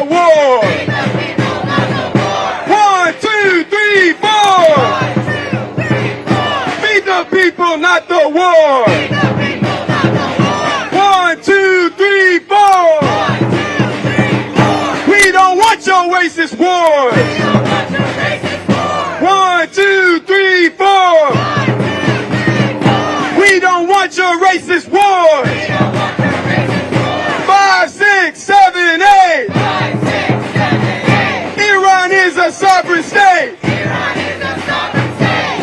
war. One, two, three, four. Feed the people, not the war. One, two, three, four. We don't want your racist war. One, two, three, four. We don't want your racist war. 5, 6, 7, 8. Iran is a sovereign state.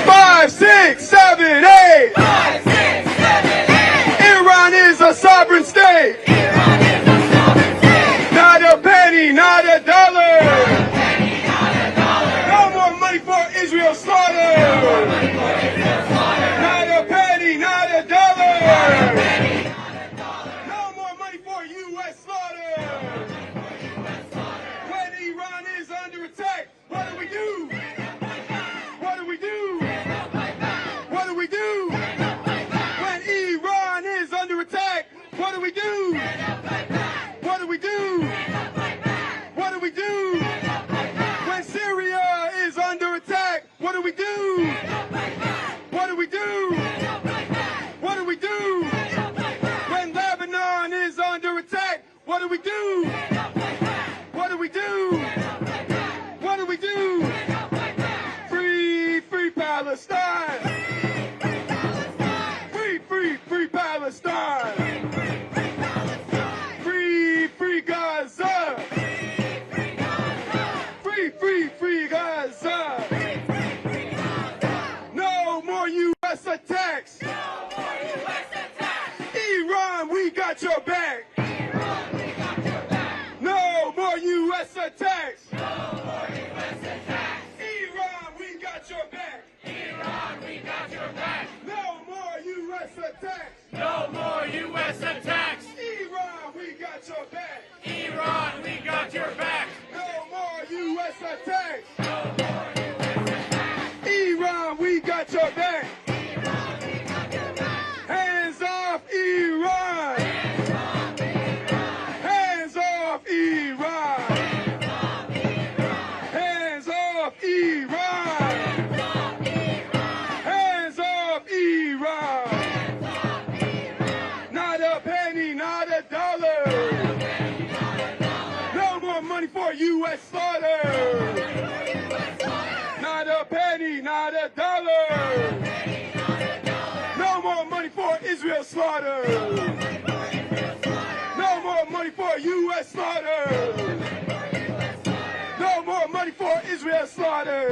5, 6, 7, 8. Iran is a sovereign state. Not a penny, not a dollar. No more money for Israel slaughter. Not a penny, not a dollar. No more money for U.S. slaughter. When Iran is under attack, what do we do? What do we do? What do we do? When Iran is under attack, what do we do? What do we do? What do we do? When Syria is under attack, what do we do? What do we do? What do we do? When Lebanon is under attack, what do we do? What do we do? What do we do? Free, free Palestine! Free, free, free Palestine! Free, free Gaza! Free, free, free Gaza! No more U.S. attacks! Iran, we got your back! No more U.S. attacks! Iran, we got your back! No more U.S. attacks! No more U.S. attacks! Iran, we got your back! Iran, we got your back! No more U.S. attacks! No more U.S. attacks! Iran, we got your back! Hands off Iran! Hands off Iran! Hands off Iran! Hands off Iran! Not a penny, not a dollar! No more money for U.S. slaughter! Not a penny, not a dollar! No more money for Israel slaughter! No more money for U.S. slaughter! No more money for Israel slaughter!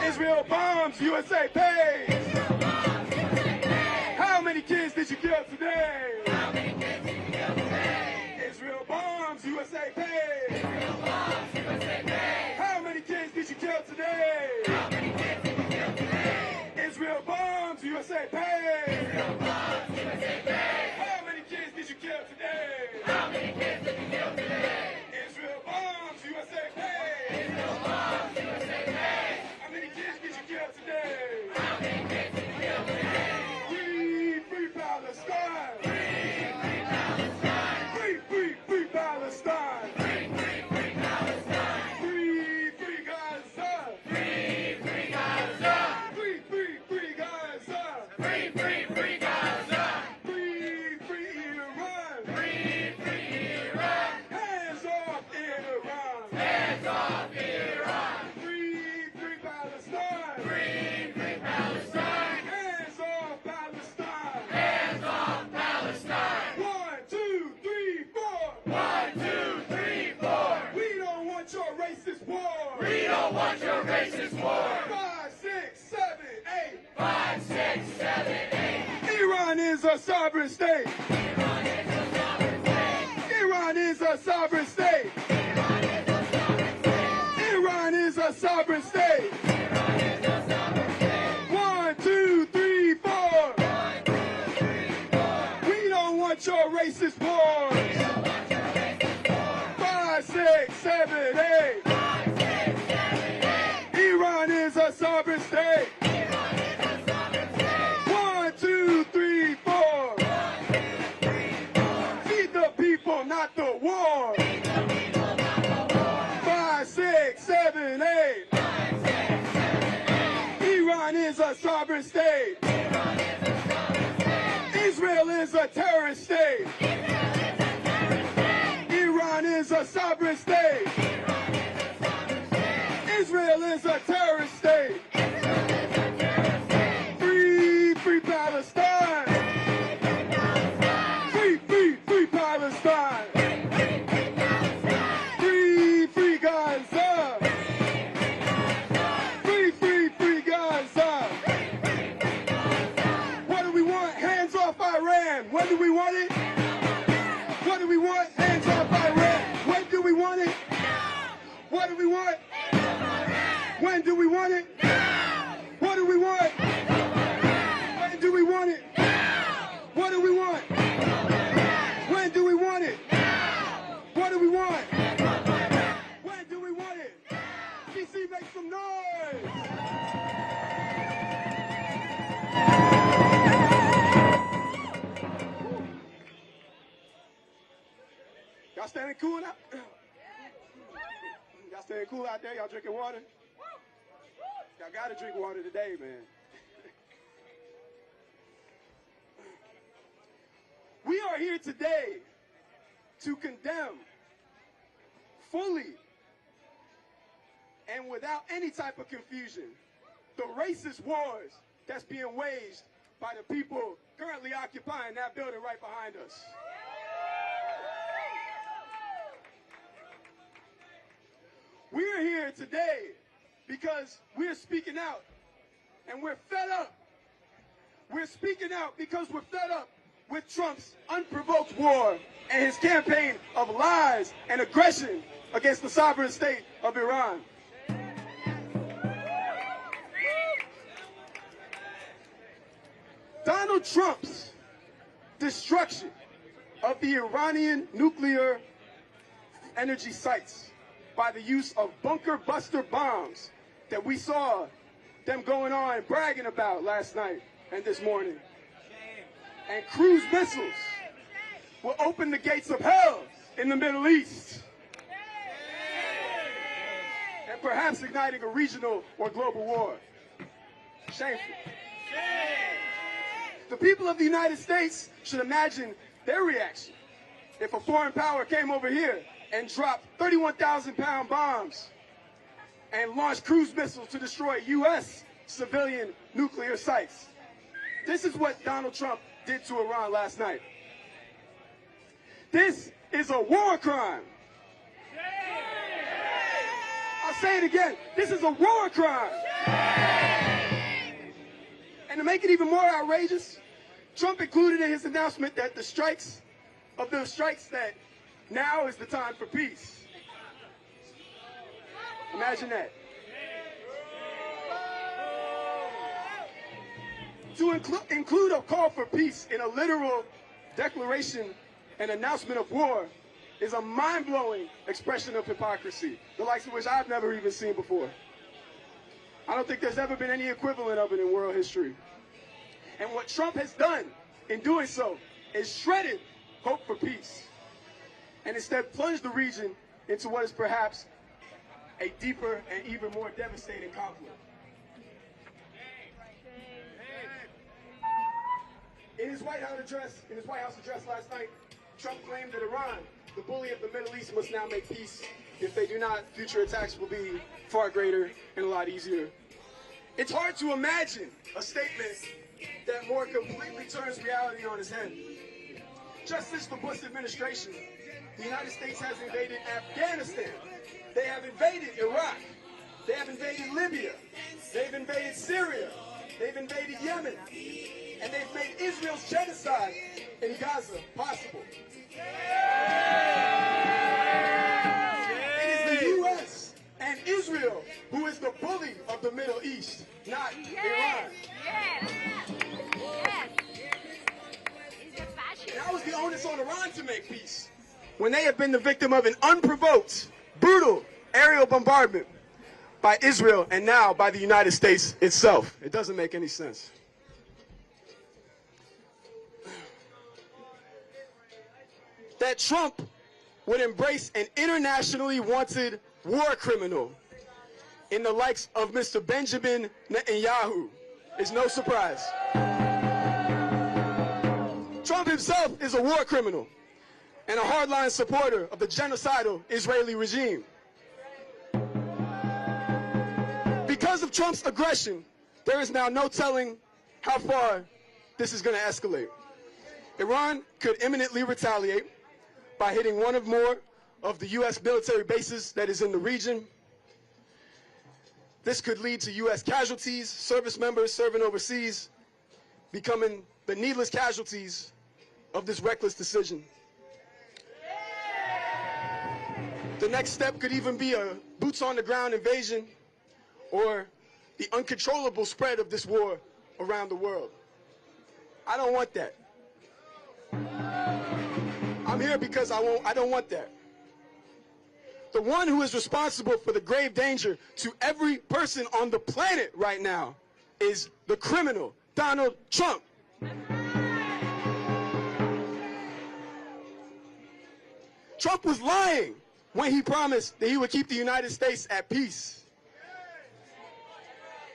Israel bombs, USA pays! How many kids did you kill today? Israel bombs, USA pays! How many kids did you kill today? Israel bombs, USA pays! How many kids did you kill today? Israel bombs, USA pays! How many kids did you kill today? Free, free Palestine! Free, free, free Palestine! Free, free Gaza! Free, free Gaza! Free, free, free Gaza! Free, free, free Gaza! Free, free Iran! Free, free Iran! Hands off Iran! Hands off Iran! Free, free Palestine! Free, free Palestine! Hands off Palestine! Hands off Palestine! 1, 2, 3, 4! 1, 2, 3, 4! We don't want your racist war! We don't want your racist war! 5, 6, 7, 8! 5, 6, 7, 8! Iran is a sovereign state! Iran is a sovereign state! Iran is a sovereign state! Iran is a sovereign state! Iran is a sovereign state! Iran is a sovereign state! 1, 2, 3, 4! 1, 2, 3, 4! We don't want your racist war! We don't want your racist war! 5, 6, 7, 8! 5, 6, 7, 8! Iran is a sovereign state! Iran is a sovereign state! 1, 2, 3, 4! 1, 2, 3, 4! Feed the people, not the war! is a sovereign state. Israel is a terrorist state. Iran is a sovereign state. Israel is a terrorist state. Free, free Palestine. Free, free, free Palestine. Free, free Gaza. Free, free, free Gaza. What do we want? Hands off Iran. When do we want it? What do we want? Hands off Iran. When do we want it? What do we want? When do we want it? What do we want? When do we want it? What do we want? When do we want it? What do we want? When do we want it? DC, make some noise! Y'all standing cool now? Y'all staying cool out there? Y'all drinking water? Y'all gotta drink water today, man. We are here today to condemn fully and without any type of confusion the racist wars that's being waged by the people currently occupying that building right behind us. We're here today because we're speaking out and we're fed up. We're speaking out because we're fed up with Trump's unprovoked war and his campaign of lies and aggression against the sovereign state of Iran. Donald Trump's destruction of the Iranian nuclear energy sites by the use of bunker buster bombs that we saw them going on and bragging about last night and this morning, and cruise missiles will open the gates of hell in the Middle East, and perhaps igniting a regional or global war. Shameful. The people of the United States should imagine their reaction if a foreign power came over here and dropped 31,000-pound bombs and launched cruise missiles to destroy U.S. civilian nuclear sites. This is what Donald Trump did to Iran last night. This is a war crime. I'll say it again. This is a war crime. And to make it even more outrageous, Trump included in his announcement that the strikes that now is the time for peace. Imagine that. To include a call for peace in a literal declaration and announcement of war is a mind-blowing expression of hypocrisy, the likes of which I've never even seen before. I don't think there's ever been any equivalent of it in world history. And what Trump has done in doing so is shredded hope for peace, and instead plunged the region into what is perhaps a deeper and even more devastating conflict. In his White House address last night, Trump claimed that Iran, the bully of the Middle East, must now make peace. If they do not, future attacks will be far greater and a lot easier. It's hard to imagine a statement that more completely turns reality on its head. Just since the Bush administration, the United States has invaded Afghanistan. They have invaded Iraq. They have invaded Libya. They've invaded Syria. They've invaded Yemen. And they've made Israel's genocide in Gaza possible. It is the U.S. and Israel who is the bully of the Middle East, not Iran. Now is the onus on Iran to make peace, when they have been the victim of an unprovoked, brutal aerial bombardment by Israel and now by the United States itself. It doesn't make any sense. That Trump would embrace an internationally wanted war criminal in the likes of Mr. Benjamin Netanyahu is no surprise. Trump himself is a war criminal and a hardline supporter of the genocidal Israeli regime. Because of Trump's aggression, there is now no telling how far this is going to escalate. Iran could imminently retaliate by hitting one or more of the U.S. military bases that is in the region. This could lead to U.S. casualties, service members serving overseas becoming the needless casualties of this reckless decision. The next step could even be a boots-on-the-ground invasion or the uncontrollable spread of this war around the world. I don't want that. I'm here because I don't want that. The one who is responsible for the grave danger to every person on the planet right now is the criminal, Donald Trump. Trump was lying when he promised that he would keep the United States at peace.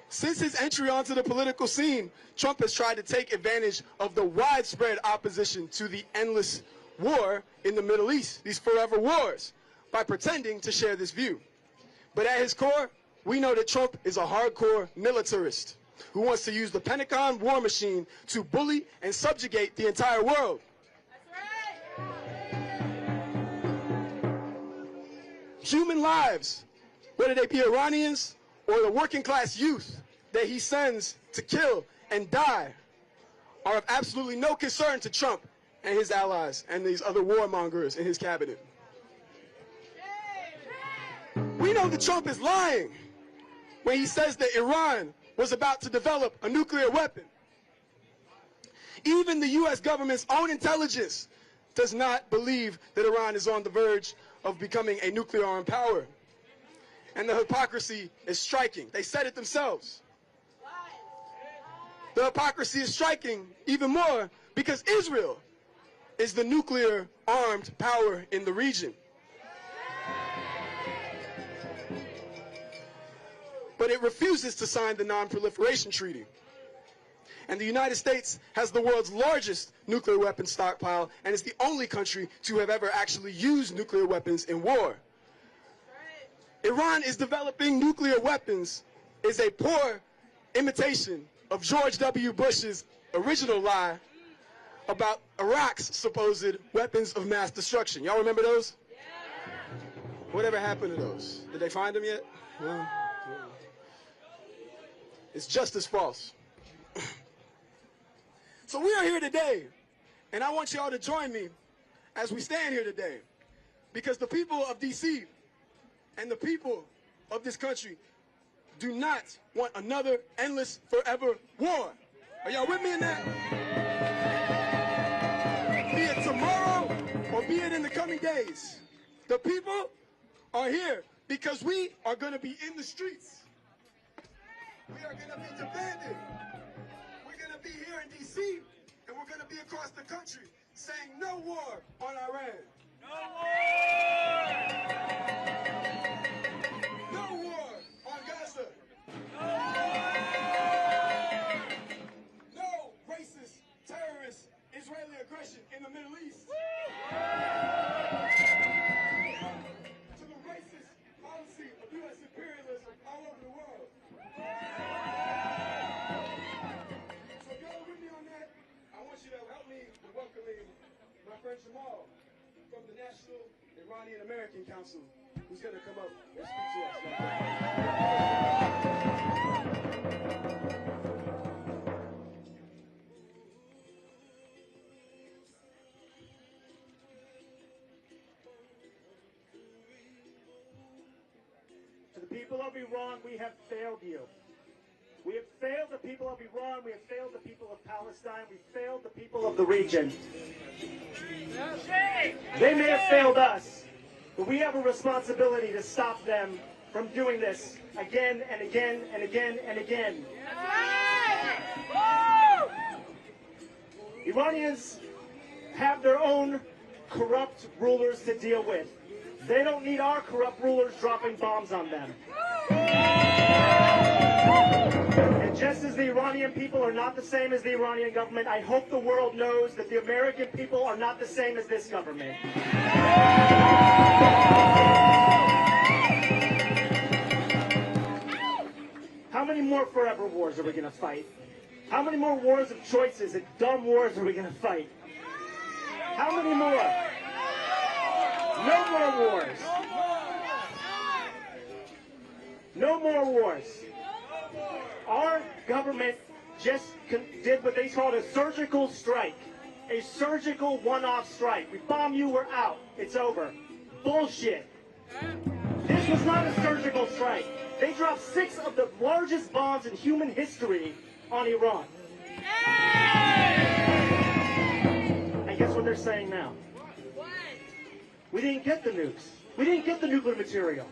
Since his entry onto the political scene, Trump has tried to take advantage of the widespread opposition to the endless war in the Middle East, these forever wars, by pretending to share this view. But at his core, we know that Trump is a hardcore militarist who wants to use the Pentagon war machine to bully and subjugate the entire world. Human lives, whether they be Iranians or the working class youth that he sends to kill and die, are of absolutely no concern to Trump and his allies and these other warmongers in his cabinet. We know that Trump is lying when he says that Iran was about to develop a nuclear weapon. Even the U.S. government's own intelligence does not believe that Iran is on the verge of becoming a nuclear armed power. And the hypocrisy is striking. They said it themselves. The hypocrisy is striking even more because Israel is the nuclear armed power in the region. But it refuses to sign the Non-Proliferation Treaty. And the United States has the world's largest nuclear weapons stockpile and is the only country to have ever actually used nuclear weapons in war. Iran is developing nuclear weapons is a poor imitation of George W. Bush's original lie about Iraq's supposed weapons of mass destruction. Y'all remember those? Whatever happened to those? Did they find them yet? No. It's just as false. So we are here today, and I want y'all to join me as we stand here today, because the people of D.C. and the people of this country do not want another endless forever war. Are y'all with me in that? Be it tomorrow or be it in the coming days, the people are here because we are going to be in the streets. We are going to be demanding. We're going to be here in D.C. and we're going to be across the country saying no war on Iran. No war! No war on Gaza. No war! No racist, terrorist, Israeli aggression in the Middle East. To the racist policy of U.S. imperialism all over the world. So if y'all are with me on that, I want you to help me in welcoming my friend Jamal from the National Iranian-American Council, who's going to come up and speak to us. To the people of Iran, we have failed you. We have failed the people of Iran. We have failed the people of Palestine. We failed the people of the region. They may have failed us, but we have a responsibility to stop them from doing this again and again and again and again. Iranians have their own corrupt rulers to deal with. They don't need our corrupt rulers dropping bombs on them. And just as the the Iranian people are not the same as the Iranian government, I hope the world knows that the American people are not the same as this government. How many more forever wars are we going to fight? How many more wars of choices and dumb wars are we going to fight? How many more? No more wars. No more wars. Our government just did what they called a surgical strike. A surgical one-off strike. We bomb you, we're out. It's over. Bullshit. This was not a surgical strike. They dropped 6 of the largest bombs in human history on Iran. And guess what they're saying now? We didn't get the nukes. We didn't get the nuclear material.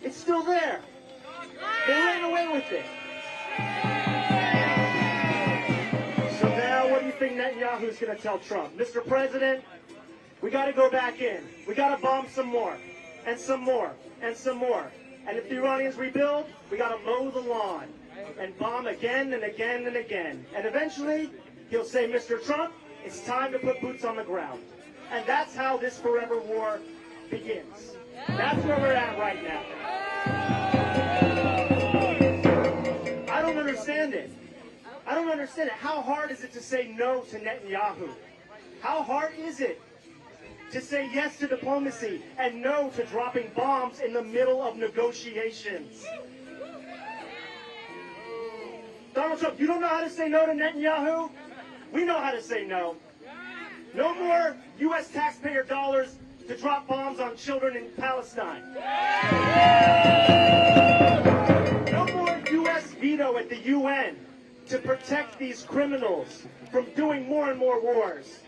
It's still there. They ran away with it. So now what do you think Netanyahu's going to tell Trump? Mr. President, we got to go back in. We got to bomb some more, and some more, and some more. And if the Iranians rebuild, we got to mow the lawn and bomb again and again and again. And eventually, he'll say, Mr. Trump, it's time to put boots on the ground. And that's how this forever war begins. That's where we're at right now. I don't understand it. I don't understand it. How hard is it to say no to Netanyahu? How hard is it to say yes to diplomacy and no to dropping bombs in the middle of negotiations? Donald Trump, you don't know how to say no to Netanyahu? We know how to say no. No more U.S. taxpayer dollars to drop bombs on children in Palestine. No more U.S. veto at the UN to protect these criminals from doing more and more wars.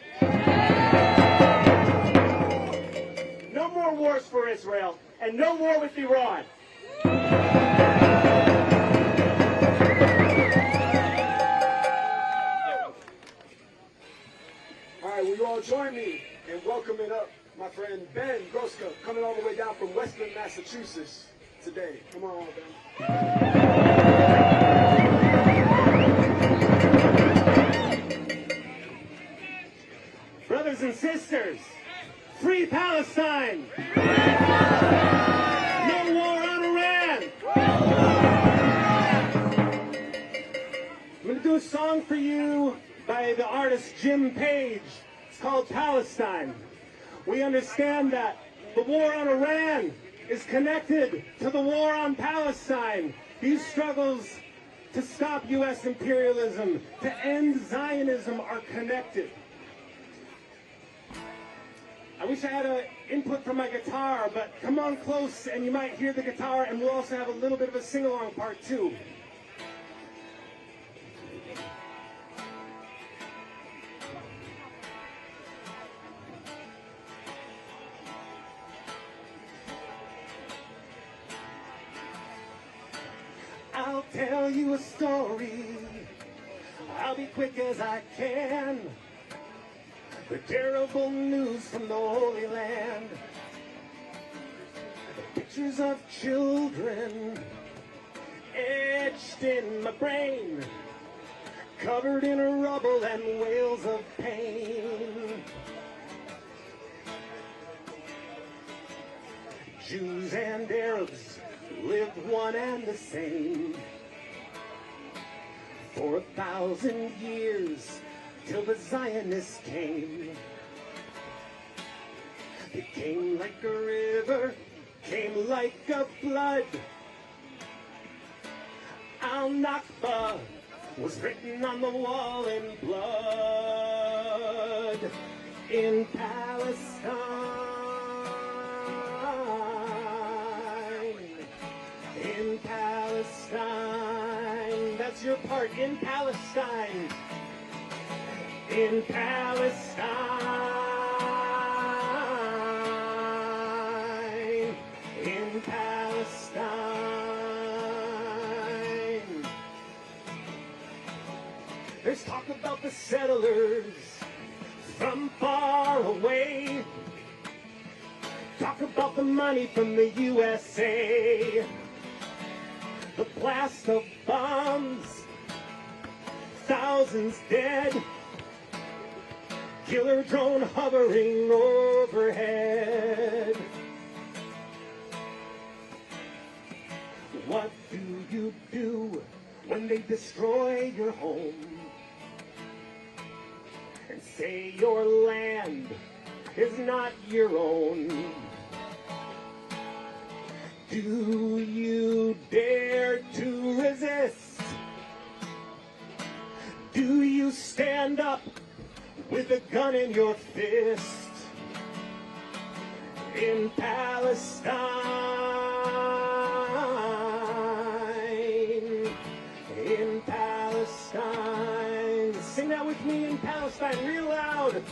No more wars for Israel, and no war with Iran. All right, will you all join me in welcoming up my friend Ben Groska, coming all the way down from Western Massachusetts today. Come on, Ben. Brothers and sisters, free Palestine! No war on Iran! I'm going to do a song for you by the artist Jim Page. It's called Palestine. We understand that the war on Iran is connected to the war on Palestine. These struggles to stop U.S. imperialism, to end Zionism are connected. I wish I had an input from my guitar, but come on close and you might hear the guitar, and we'll also have a little bit of a sing-along part too. I'll tell you a story. I'll be quick as I can. The terrible news from the Holy Land. The pictures of children etched in my brain, covered in rubble and wails of pain. Jews and Arabs lived one and the same for 1,000 years, till the Zionists came. It came like a river, came like a flood. Al-Nakba was written on the wall in blood. In Palestine, in Palestine, that's your part, in Palestine. In Palestine, in Palestine. There's talk about the settlers from far away. Talk about the money from the USA. The blast of bombs thousands dead. Killer drone hovering overhead. What do you do when they destroy your home and say your land is not your own? Do you dare to resist? Do you stand up with a gun in your fist? In Palestine, in Palestine. Sing that with me, in Palestine, real loud. In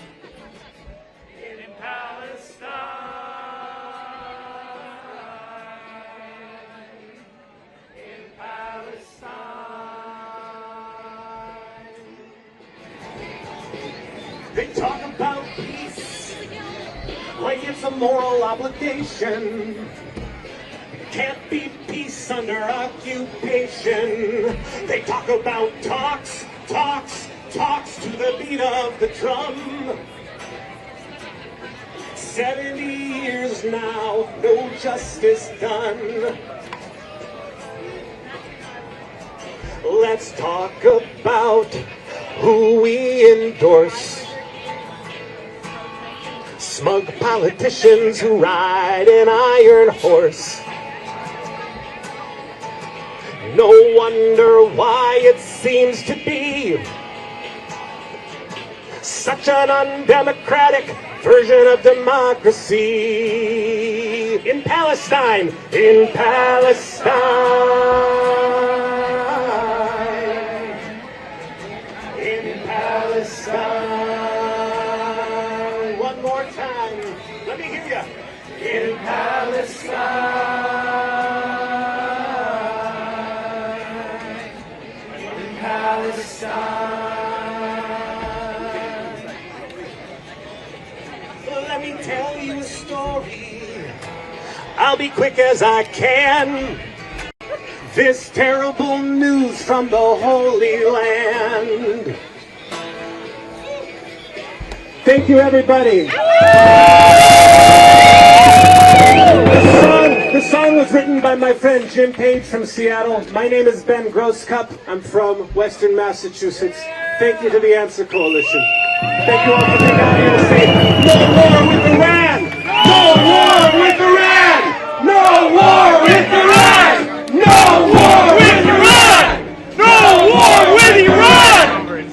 Palestine. They talk about peace like it's a moral obligation. Can't be peace under occupation. They talk about talks to the beat of the drum. 70 years now, no justice done. Let's talk about who we endorse. Smug politicians who ride an iron horse. No wonder why it seems to be such an undemocratic version of democracy. In Palestine, in Palestine, in Palestine. One more time, let me hear you. In Palestine, in Palestine. Let me tell you a story. I'll be quick as I can. This terrible news from the Holy Land. Thank you, everybody. The song was written by my friend Jim Page from Seattle. My name is Ben Grosscup. I'm from Western Massachusetts. Thank you to the Answer Coalition. Thank you all for being out here to say no war with Iran! No war with Iran! No war with Iran! No war with Iran! No war with Iran!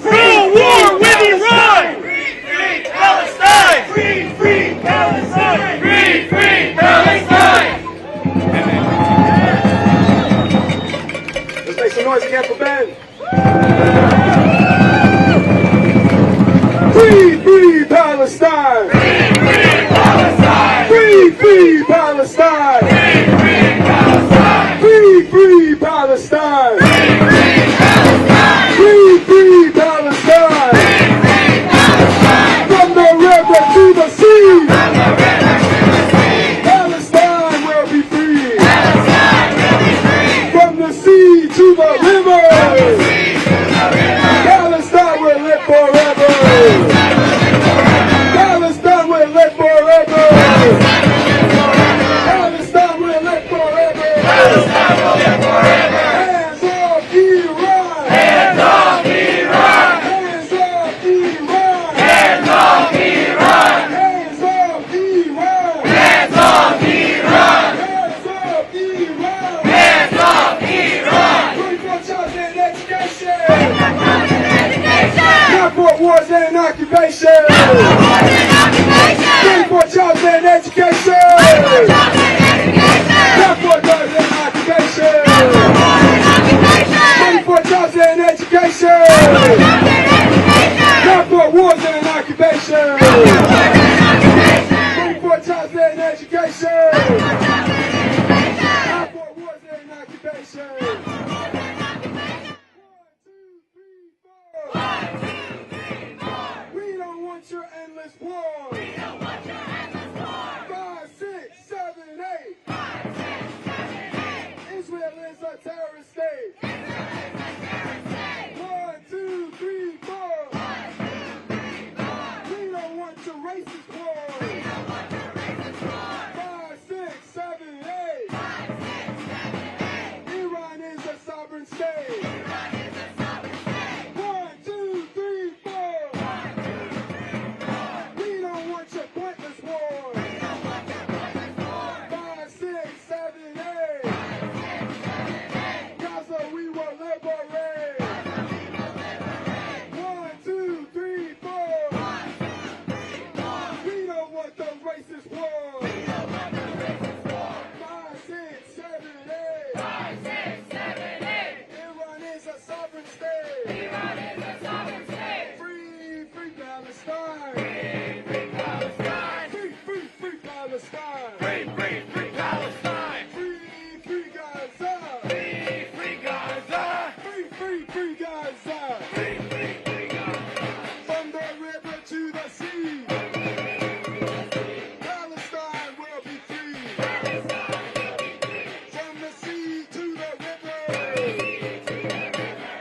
No war with Iran! Free Palestine! Free Palestine! Free Palestine! Let's make some noise again for Ben. Free Palestine! Free Palestine! Free Palestine! Free Palestine! Free Palestine! From the river to the sea! Palestine will be free! From the sea to the river! Palestine will live forever! Palestine will live forever! Palestine will live forever! Palestine will live forever! Hands off Iran! Hands off Iran! Hands off Iran! Hands off Iran! Hands off Iran! Hands off Iran! Hands off Iran! 24 jobs and education! Not for wars and occupation! 24 jobs and education! Not for drugs and occupation! 24 jobs and education! Not for wars and occupation! 24 jobs and education! Not for wars and occupation! 1, 2, 3, 4! We don't want your endless war! 5, 6, 7, 8! Israel is a terrorist state! 1, 2, 3, free Gaza. From the river to the sea. Palestine will be free. From the sea to the river.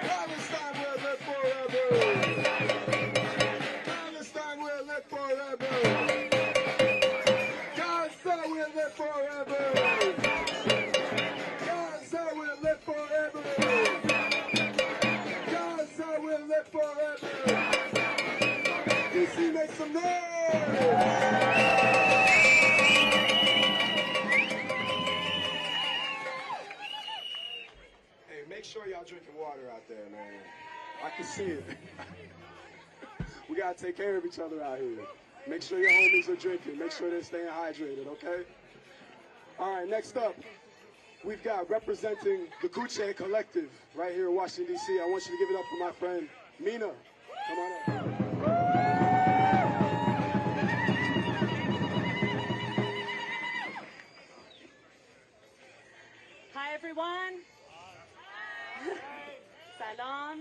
Palestine will live forever. Palestine will live forever. Gaza will live forever. Gaza will live forever. Gaza will live forever. DC, make some noise. Hey, make sure y'all drinking water out there, man. I can see it. We gotta take care of each other out here. Make sure your homies are drinking. Make sure they're staying hydrated, okay? All right, next up, we've got representing the Kuche Collective right here in Washington, D.C. I want you to give it up for my friend, Mina. Come on up. Hi, everyone. Salam.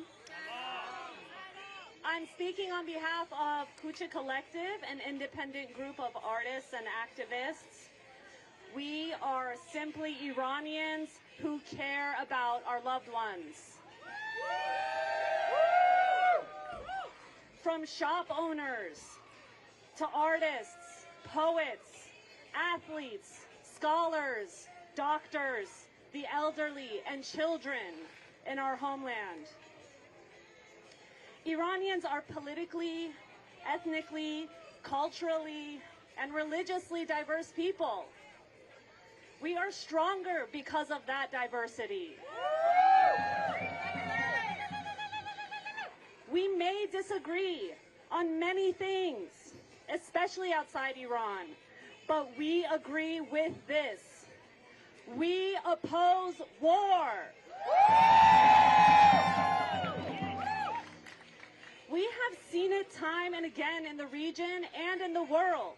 I'm speaking on behalf of Kuche Collective, an independent group of artists and activists. We are simply Iranians who care about our loved ones. From shop owners to artists, poets, athletes, scholars, doctors, the elderly, and children in our homeland. Iranians are politically, ethnically, culturally, and religiously diverse people. We are stronger because of that diversity. We may disagree on many things, especially outside Iran, but we agree with this. We oppose war. We have seen it time and again in the region and in the world.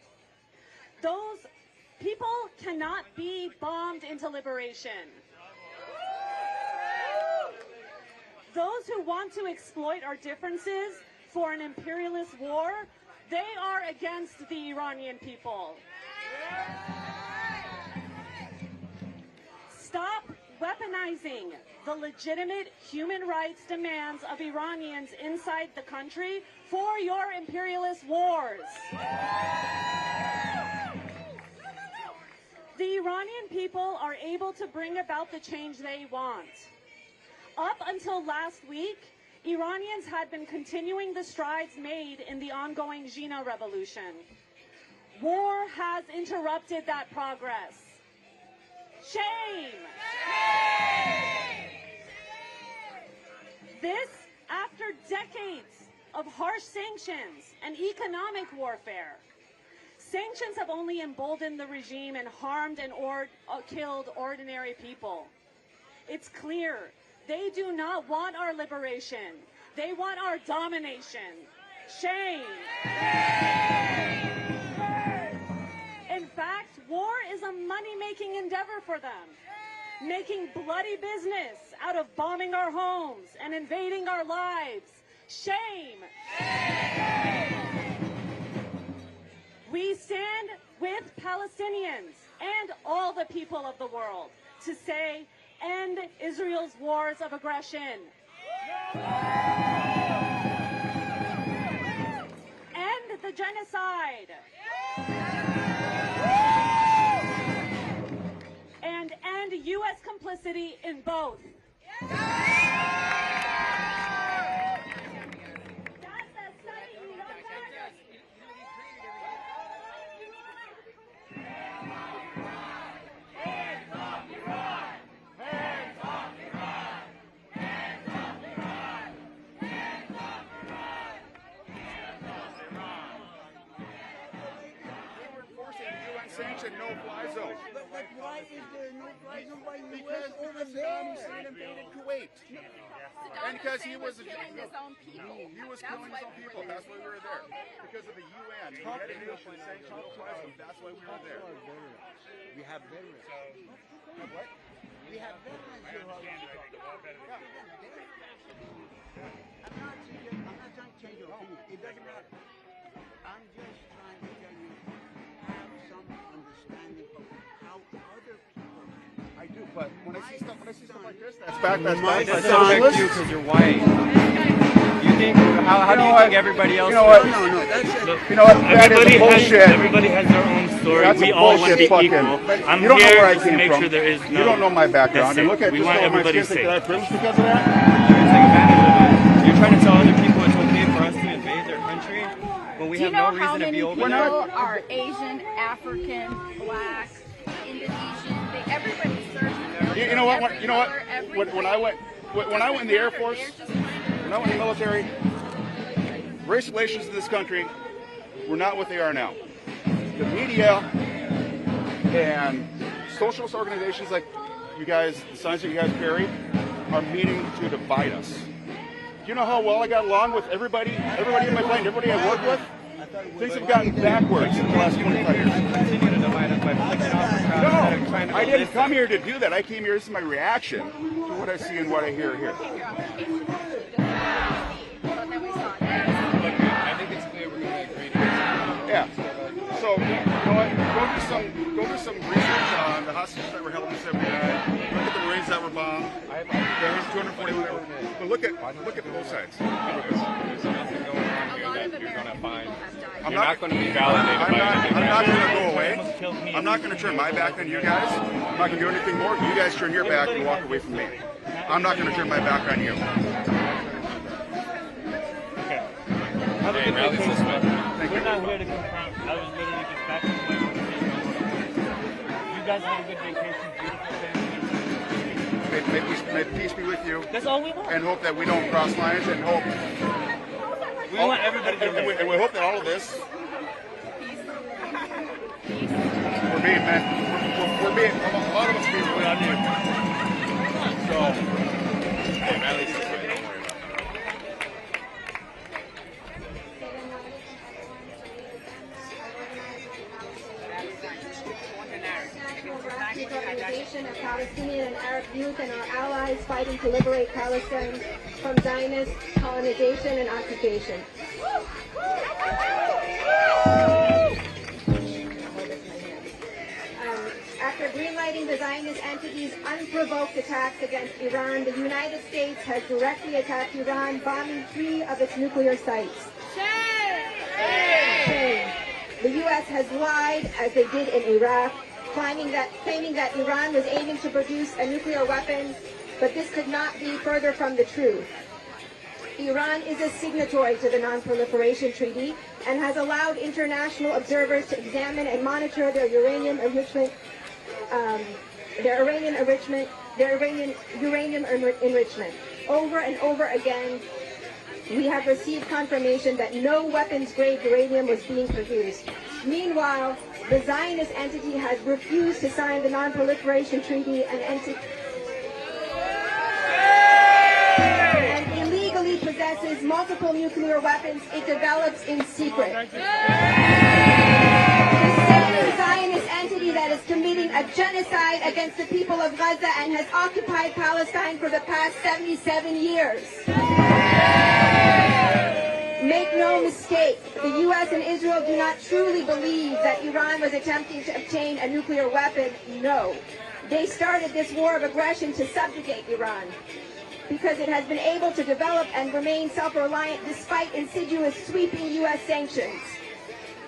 Those people cannot be bombed into liberation. Those who want to exploit our differences for an imperialist war, they are against the Iranian people. Stop weaponizing the legitimate human rights demands of Iranians inside the country for your imperialist wars. The Iranian people are able to bring about the change they want. Up until last week, Iranians had been continuing the strides made in the ongoing Jina revolution. War has interrupted that progress. Shame! This after decades of harsh sanctions and economic warfare. Sanctions have only emboldened the regime and harmed and killed ordinary people. It's clear they do not want our liberation. They want our domination. Shame! In fact, war is a money-making endeavor for them, making bloody business out of bombing our homes and invading our lives. Shame! We stand with Palestinians and all the people of the world to say, end Israel's wars of aggression. End the genocide. And end U.S. complicity in both. Sanction no-fly zone. But why is there no fly zone by the Because US over Saddam there? Hussein invaded Kuwait. And because he was killing his own people. He was killing his own people. That's why we were there. Because of the UN. The United Nations sanctioned no-fly zone. That's why we were there. We have veterans. What? We have veterans here. It doesn't matter. I'm just trying to tell you, have some understanding of how other people. I do, but when I see stuff like this, that's back. That's It back. doesn't affect you because you're white. You think how do you think everybody else? You know what? No, that's it. You know what? That is bullshit. Everybody has their own story. That's We a all want to be bullshit equal. fucking. I'm You don't know here where I just to came make from. sure there is no. You don't know my background. That's And it. look at We this want all my everybody skin. safe. Did I privilege because of that? You're taking advantage of it. You're trying to tell other people it's okay for us to invade their country when we Do you have know no how reason to many be over people there. are Asian, African, Black, Indonesian? Everybody serves. You know what? You know what? When I went in the Air Force, when I went in the military, race relations in this country were not what they are now. The media and socialist organizations like you guys, the signs that you guys carry, are meaning to divide us. Do you know how well I got along with everybody in my plane, everybody I work with? Things have gotten backwards in the last 25 years. Continue to divide us by flicking off the crowd instead of trying to No, I didn't come listen. here to do that. I came here, this is my reaction to what I see and what I hear here. I think it's clear we're going to agree to this. Yeah. So, you know what? Go do some research on the hostages that were held in 79. Look at the Marines that were bombed. There's 241. But look at both sides. There's nothing going on here that you're going to find. I'm You're not going to be validated by anything. I'm not going to go away. I'm not going to turn my back on you guys. I'm not going to do anything more. You guys turn your back and walk away from me. I'm not going to turn my back on you. Hey, rallies this way. We're not here to confront. I was literally just back in the way. You guys had a good vacation, beautiful family. May peace be with you. That's all we want. And hope that we don't cross lines and hope. We want everybody to live. And we hope that all of this. We're being meant. We're being. A lot of us being put on here. So. Hey, rallies this way. Don't worry about that. Organization of Palestinian and Arab youth and our allies fighting to liberate Palestine from Zionist colonization and occupation. After greenlighting the Zionist entity's unprovoked attacks against Iran, the United States has directly attacked Iran, bombing 3 of its nuclear sites. Shame. The U.S. has lied, as they did in Iraq, claiming that Iran was aiming to produce a nuclear weapon, but this could not be further from the truth. Iran is a signatory to the Non-Proliferation Treaty and has allowed international observers to examine and monitor their uranium enrichment over and over again. We have received confirmation that no weapons-grade uranium was being produced. Meanwhile, the Zionist entity has refused to sign the Non-Proliferation Treaty and illegally possesses multiple nuclear weapons it develops in secret. The same Zionist entity that is committing a genocide against the people of Gaza and has occupied Palestine for the past 77 years. Make no mistake, the U.S. and Israel do not truly believe that Iran was attempting to obtain a nuclear weapon. No. They started this war of aggression to subjugate Iran because it has been able to develop and remain self-reliant despite insidious sweeping U.S. sanctions.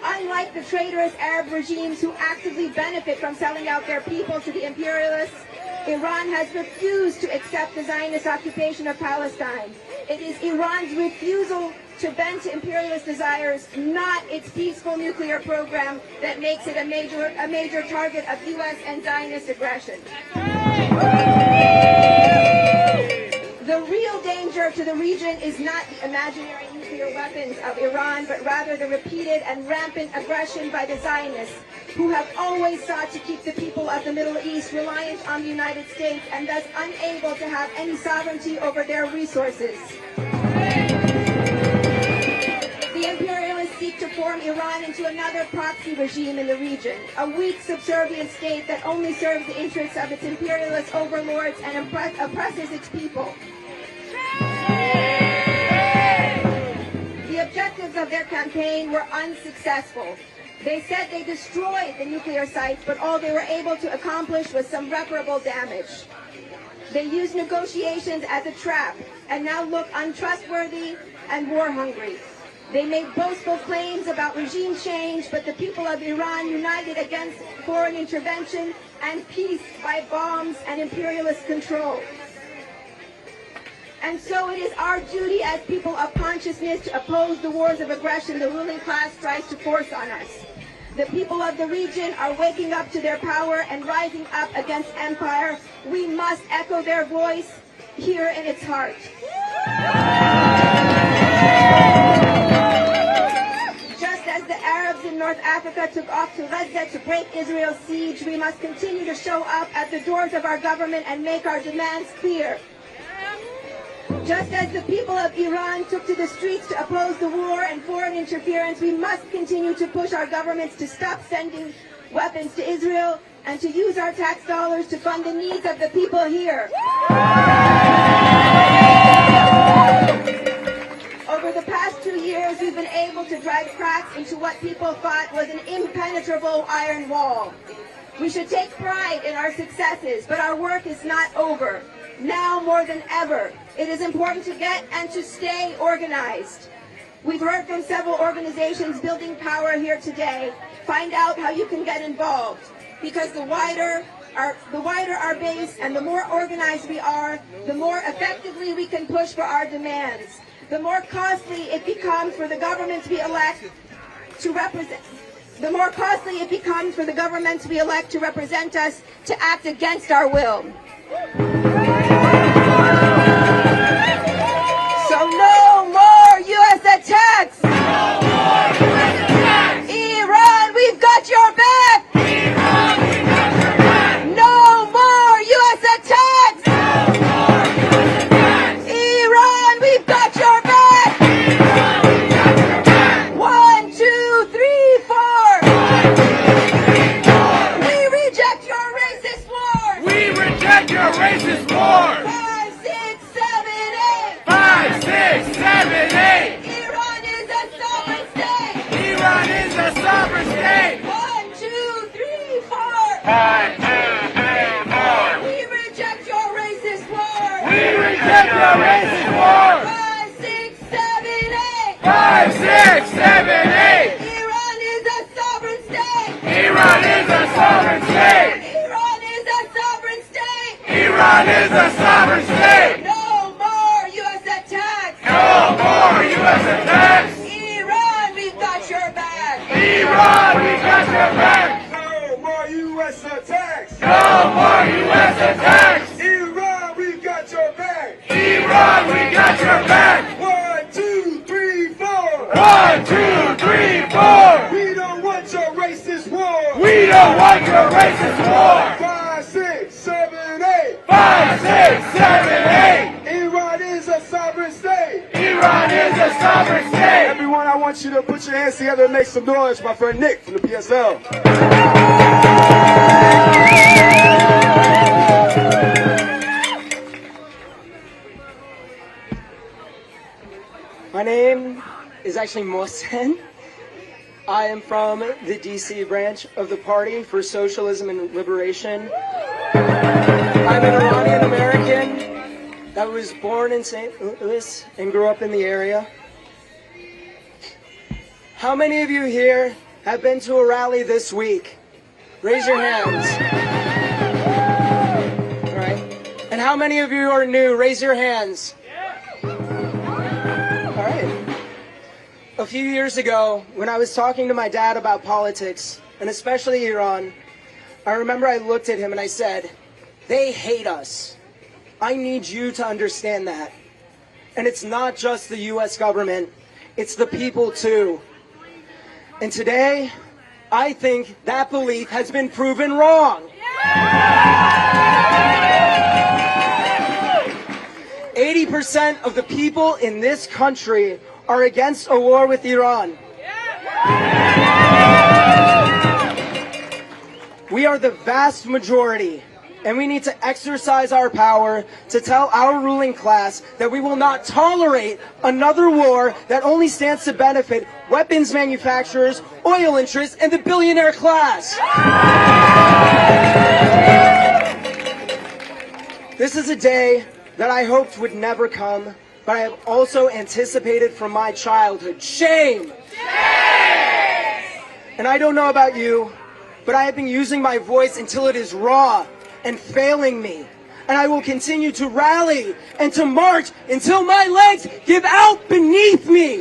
Unlike the traitorous Arab regimes who actively benefit from selling out their people to the imperialists, Iran has refused to accept the Zionist occupation of Palestine. It is Iran's refusal to bend to imperialist desires, not its peaceful nuclear program, that makes it a major target of U.S. and Zionist aggression. The real danger to the region is not the imaginary nuclear weapons of Iran, but rather the repeated and rampant aggression by the Zionists, who have always sought to keep the people of the Middle East reliant on the United States and thus unable to have any sovereignty over their resources. The imperialists seek to form Iran into another proxy regime in the region, a weak subservient state that only serves the interests of its imperialist overlords and oppresses its people. The objectives of of their campaign were unsuccessful. They said they destroyed the nuclear sites, but all they were able to accomplish was some reparable damage. They used negotiations as a trap and now look untrustworthy and war-hungry. They made boastful claims about regime change, but the people of Iran united against foreign intervention and peace by bombs and imperialist control. And so it is our duty as people of consciousness to oppose the wars of aggression the ruling class tries to force on us. The people of the region are waking up to their power and rising up against empire. We must echo their voice here in its heart. Just as the Arabs in North Africa took off to Gaza to break Israel's siege, we must continue to show up at the doors of our government and make our demands clear. Just as the people of Iran took to the streets to oppose the war and foreign interference, we must continue to push our governments to stop sending weapons to Israel and to use our tax dollars to fund the needs of the people here. Over the past 2 years, we've been able to drive cracks into what people thought was an impenetrable iron wall. We should take pride in our successes, but our work is not over. Now more than ever, it is important to get and to stay organized. We've heard from several organizations building power here today. Find out how you can get involved, because the wider our base and the more organized we are, the more effectively we can push for our demands. The more costly it becomes for the government we elect to represent. The more costly it becomes for the governments we elect to represent us to act against our will. So no more U.S. attacks! No more U.S. attacks! Iran, we've got your back! Iran, we got your back! No more U.S. attacks! No more U.S. attacks! Iran, we've got your back! Iran, we got your back! 1, 2, 3, 4! 1, 2, 3, 4! We reject your racist war! We reject your racist war! 5, 6, 7, 8! 5, 6, 7, 8! Iran is a sovereign state! Iran is a sovereign state! 1, 2, 3, 4! 5, 2, 3, 4! We reject your racist war! We reject your racist war! 5, 6, 7, 8! 5, 6, 7, 8! Iran is a sovereign state! Iran is a sovereign state! Iran is a sovereign state! Iran is a sovereign state! No more U.S. attacks! No more U.S. attacks! Iran, we've got your back! Iran, we got your back! No more U.S. attacks! No more U.S. attacks! Iran, we've got your back! Iran, we got your back! 1, 2, 3, 4! 1, 2, 3, 4! We don't want your racist war! We don't want your racist war! 5, 6, 7, 8! 5, 6, 7, 8! Iran is a sovereign state! Iran is a sovereign state! Everyone, I want you to put your hands together and make some noise. My friend Nick from the PSL. My name is actually Mohsen. I am from the DC branch of the Party for Socialism and Liberation. I'm an Iranian-American that was born in St. Louis and grew up in the area. How many of you here have been to a rally this week? Raise your hands. All right. And how many of you are new? Raise your hands. All right. A few years ago, when I was talking to my dad about politics, and especially Iran, I remember I looked at him and I said, they hate us. I need you to understand that. And it's not just the US government, it's the people too. And today, I think that belief has been proven wrong. 80% of the people in this country are against a war with Iran. We are the vast majority. And we need to exercise our power to tell our ruling class that we will not tolerate another war that only stands to benefit weapons manufacturers, oil interests, and the billionaire class. This is a day that I hoped would never come, but I have also anticipated from my childhood. Shame! Shame! And I don't know about you, but I have been using my voice until it is raw and failing me. And I will continue to rally and to march until my legs give out beneath me.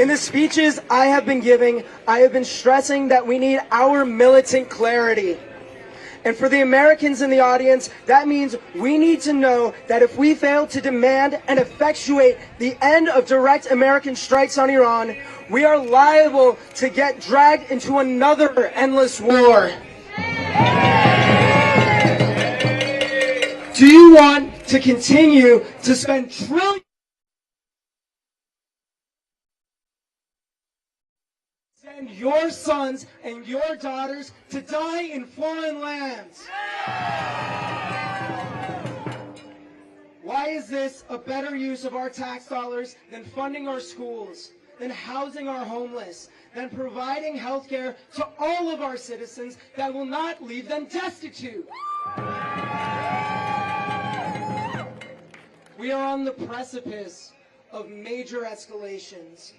In the speeches I have been giving, I have been stressing that we need our militant clarity. And for the Americans in the audience, that means we need to know that if we fail to demand and effectuate the end of direct American strikes on Iran, we are liable to get dragged into another endless war. Do you want to continue to spend trillions send your sons and your daughters to die in foreign lands? Why is this a better use of our tax dollars than funding our schools, than housing our homeless, than providing health care to all of our citizens that will not leave them destitute? We are on the precipice of major escalations.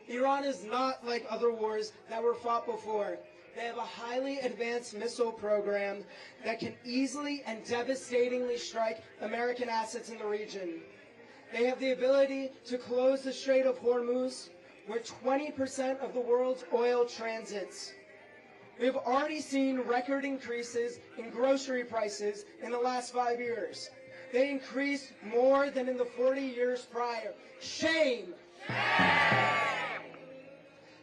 Iran is not like other wars that were fought before. They have a highly advanced missile program that can easily and devastatingly strike American assets in the region. They have the ability to close the Strait of Hormuz, where 20% of the world's oil transits. We have already seen record increases in grocery prices in the last 5 years. They increased more than in the 40 years prior. Shame!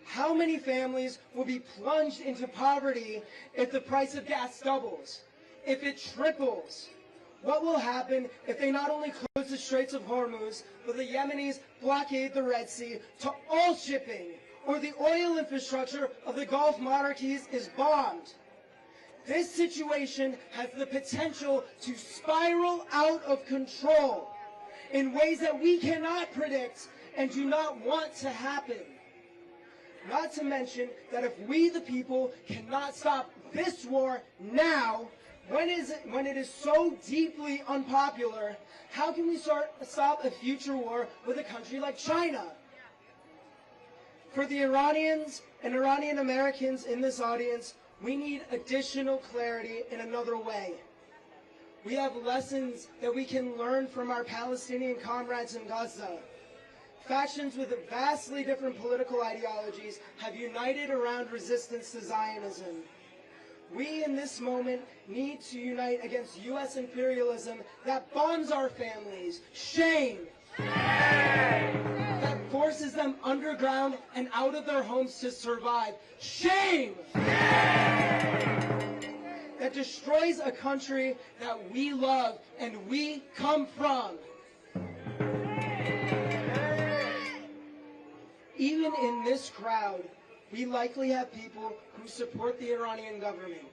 How many families will be plunged into poverty if the price of gas doubles, if it triples? What will happen if they not only close the Straits of Hormuz, but the Yemenis blockade the Red Sea to all shipping, or the oil infrastructure of the Gulf monarchies is bombed? This situation has the potential to spiral out of control in ways that we cannot predict and do not want to happen. Not to mention that if we, the people, cannot stop this war now, when it is so deeply unpopular, how can we stop a future war with a country like China? For the Iranians and Iranian-Americans in this audience, we need additional clarity in another way. We have lessons that we can learn from our Palestinian comrades in Gaza. Factions with vastly different political ideologies have united around resistance to Zionism. We, in this moment, need to unite against U.S. imperialism that bombs our families. Shame! That forces them underground and out of their homes to survive. Shame! That destroys a country that we love and we come from. Even in this crowd, we likely have people who support the Iranian government.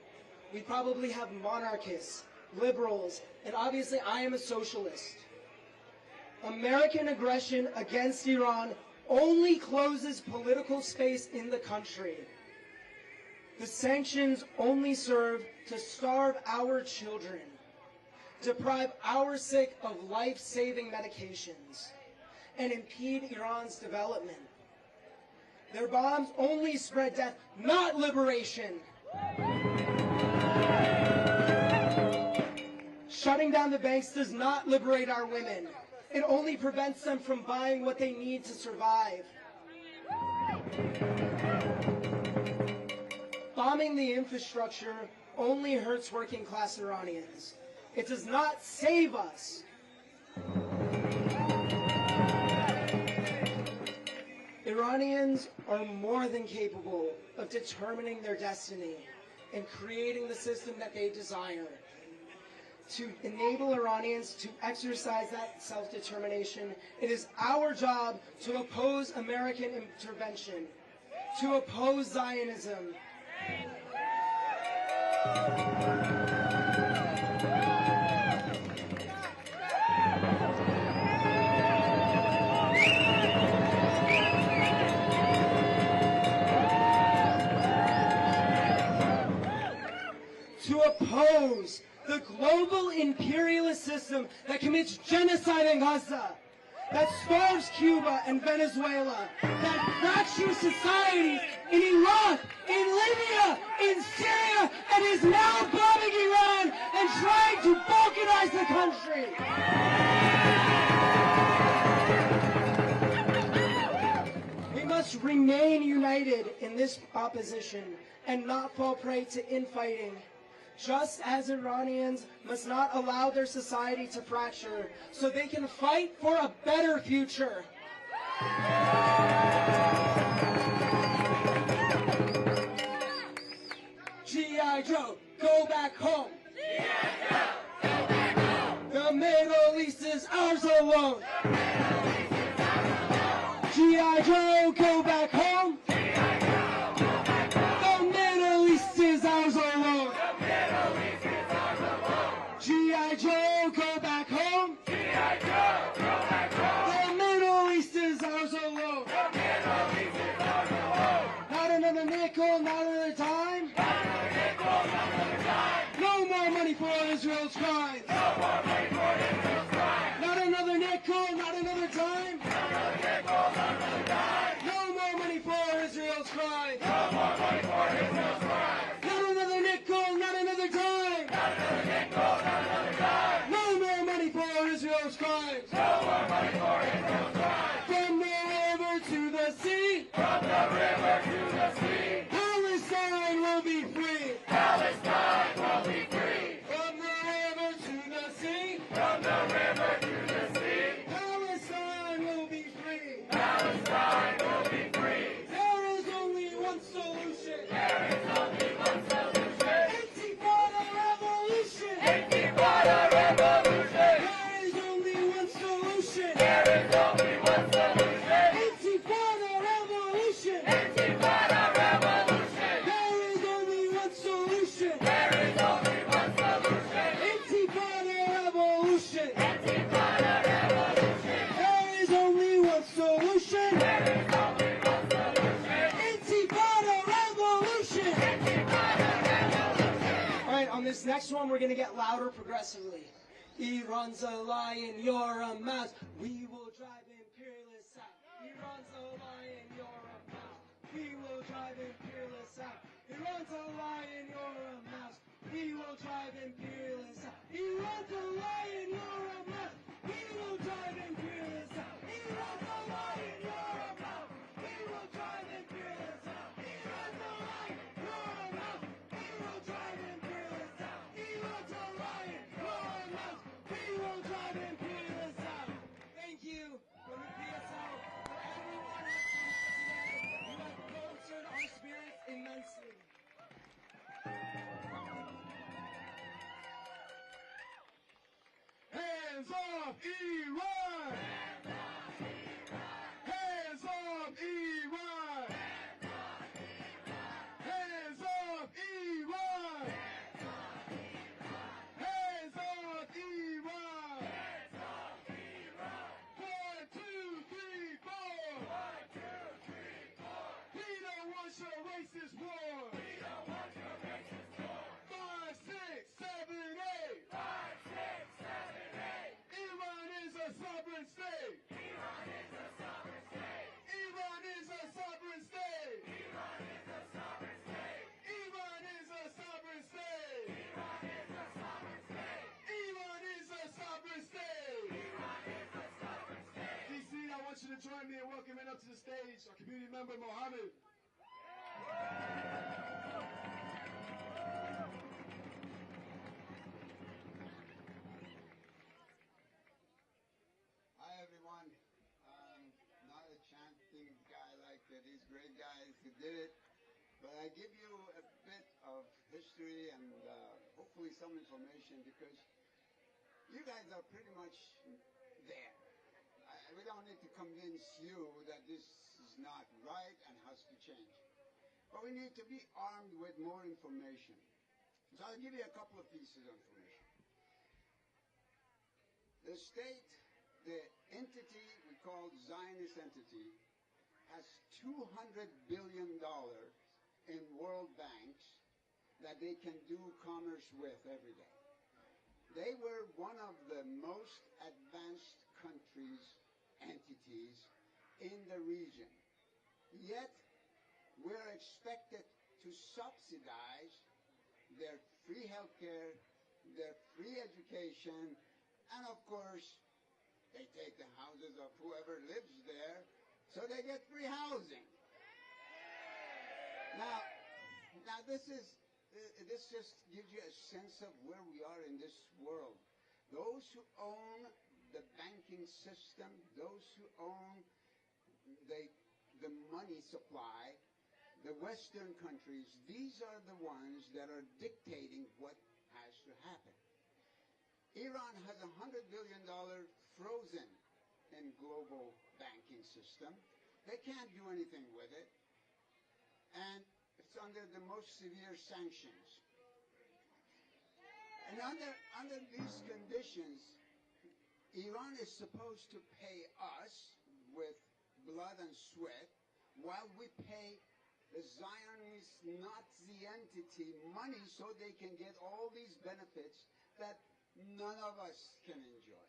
We probably have monarchists, liberals, and obviously I am a socialist. American aggression against Iran only closes political space in the country. The sanctions only serve to starve our children, deprive our sick of life-saving medications, and impede Iran's development. Their bombs only spread death, not liberation. Shutting down the banks does not liberate our women. It only prevents them from buying what they need to survive. Bombing the infrastructure only hurts working class Iranians. It does not save us. Iranians are more than capable of determining their destiny and creating the system that they desire. To enable Iranians to exercise that self-determination, it is our job to oppose American intervention, to oppose Zionism. To oppose the global imperialist system that commits genocide in Gaza, that starves Cuba and Venezuela, that fractures societies in Iraq, in Libya, in Syria, and is now bombing Iran and trying to balkanize the country. We must remain united in this opposition and not fall prey to infighting. Just as Iranians must not allow their society to fracture so they can fight for a better future. G.I. Joe, go back home. G.I. Joe, go back home. The Middle East is ours alone. G.I. Joe, go back home. G.I. Joe, go back home. The Middle East is ours alone. G.I. Joe, go back home. G.I. Joe, go back home. The Middle East is ours alone. The Middle East is ours alone. Not another nickel, not another dime. Not another nickel, not another dime. No more money for Israel's crimes. No more money for Israel's crimes. Not another nickel, not another dime. Not another nickel, not another dime. No more money for Israel's crimes. No more money for Israel's crimes. Not another nickel, not another dime. Not another nickel, not another dime. No more money for Israel's crimes. No more money for Israel's crimes. From the river to the sea. From the river to the sea. Palestine will be free. Palestine will be free. From the river to the sea. From the river to the sea. Palestine will be free. Palestine will be free. There is only one solution. There is only one solution. Intifada revolution. Intifada revolution. There is only one solution. There is only one solution. Intifada revolution. Intifada revolution. There is only one solution. There is only one solution. Intifada revolution. Intifada revolution. There is only one solution. There is only one solution. Intifada revolution. Intifada revolution. All right, on this next one, we're going to get louder progressively. Iran's a lion, you're a mouse. We will drive imperialists out. Iran's a lion, you're a mouse. We will drive imperialists out. Iran's a lion, you're a mouse. We will drive imperialists out. Iran's a lion, you're a mouse. We will drive imperialists out. Iran's a lion, you're a mouse. We will drive imperialists out. Iran's a lion, you're a mouse. We will drive imperialists out. Iran's a lion, you're a mouse. We will drive imperialists out. Thank you from the PSL for everyone who has come today. You have bolstered our spirits immensely. Hands off Iran! Hands off Iran! Hands off Iran! Hands off Iran! 1, 2, 3, 4! 1, 2, 3, 4! We don't want your racist war! We don't want your racist war! 5, 6, 7, 8! 5, 6, 7, 8! Iran is a sovereign state! Iran is a sovereign state! Iran is a sovereign state! Iran is a sovereign state! Iran is a sovereign state! Iran is a sovereign state! Iran is a sovereign state! Iran is a sovereign state! DC, I want you to join me in welcoming up to the stage our community member, Mohammed. Hi everyone. Not a chanting guy like these great guys who did it, but I give you a bit of history and hopefully some information because you guys are pretty much there. We don't need to convince you that this is not right and has to change. But we need to be armed with more information. So I'll give you a couple of pieces of information. The state, the entity we call Zionist entity, has $200 billion in world banks that they can do commerce with every day. They were one of the most advanced countries, entities in the region. Yet, we're expected to subsidize their free healthcare, their free education, and of course, they take the houses of whoever lives there, so they get free housing. Now this just gives you a sense of where we are in this world. Those who own the banking system, those who own the money supply, the Western countries, these are the ones that are dictating what has to happen. Iran has $100 billion frozen in global banking system. They can't do anything with it. And it's under the most severe sanctions. And under these conditions, Iran is supposed to pay us with blood and sweat while we pay the Zionist Nazi entity money so they can get all these benefits that none of us can enjoy.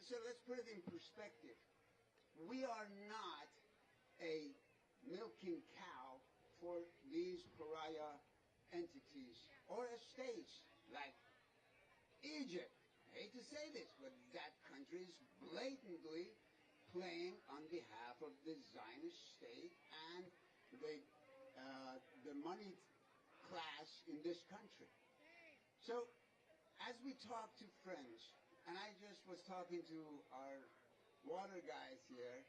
So let's put it in perspective. We are not a milking cow for these pariah entities or states like Egypt. I hate to say this, but that country is blatantly playing on behalf of the Zionist state and the money class in this country. So as we talk to friends, and I just was talking to our water guys here,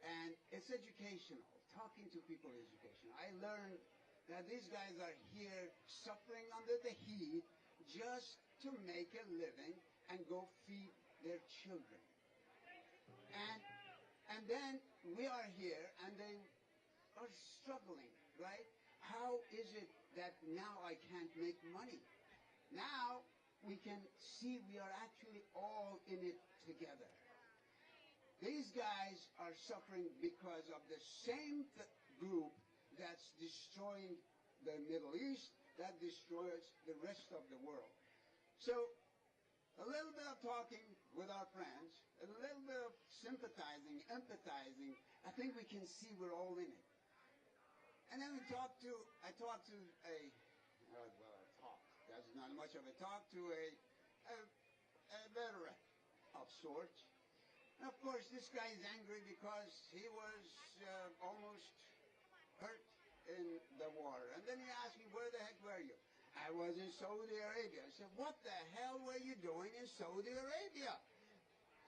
and it's educational. Talking to people is educational. I learned that these guys are here suffering under the heat just to make a living and go feed their children. And then we are here and they are struggling, right? How is it that now I can't make money? Now we can see we are actually all in it together. These guys are suffering because of the same group that's destroying the Middle East, that destroys the rest of the world. So a little bit of talking with our friends, a little bit of sympathizing, empathizing, I think we can see we're all in it. And then I talked to that's not much of a talk, to a veteran of sorts. And of course, this guy is angry because he was almost hurt in the war. And then he asked me, where the heck were you? I was in Saudi Arabia. I said, what the hell were you doing in Saudi Arabia?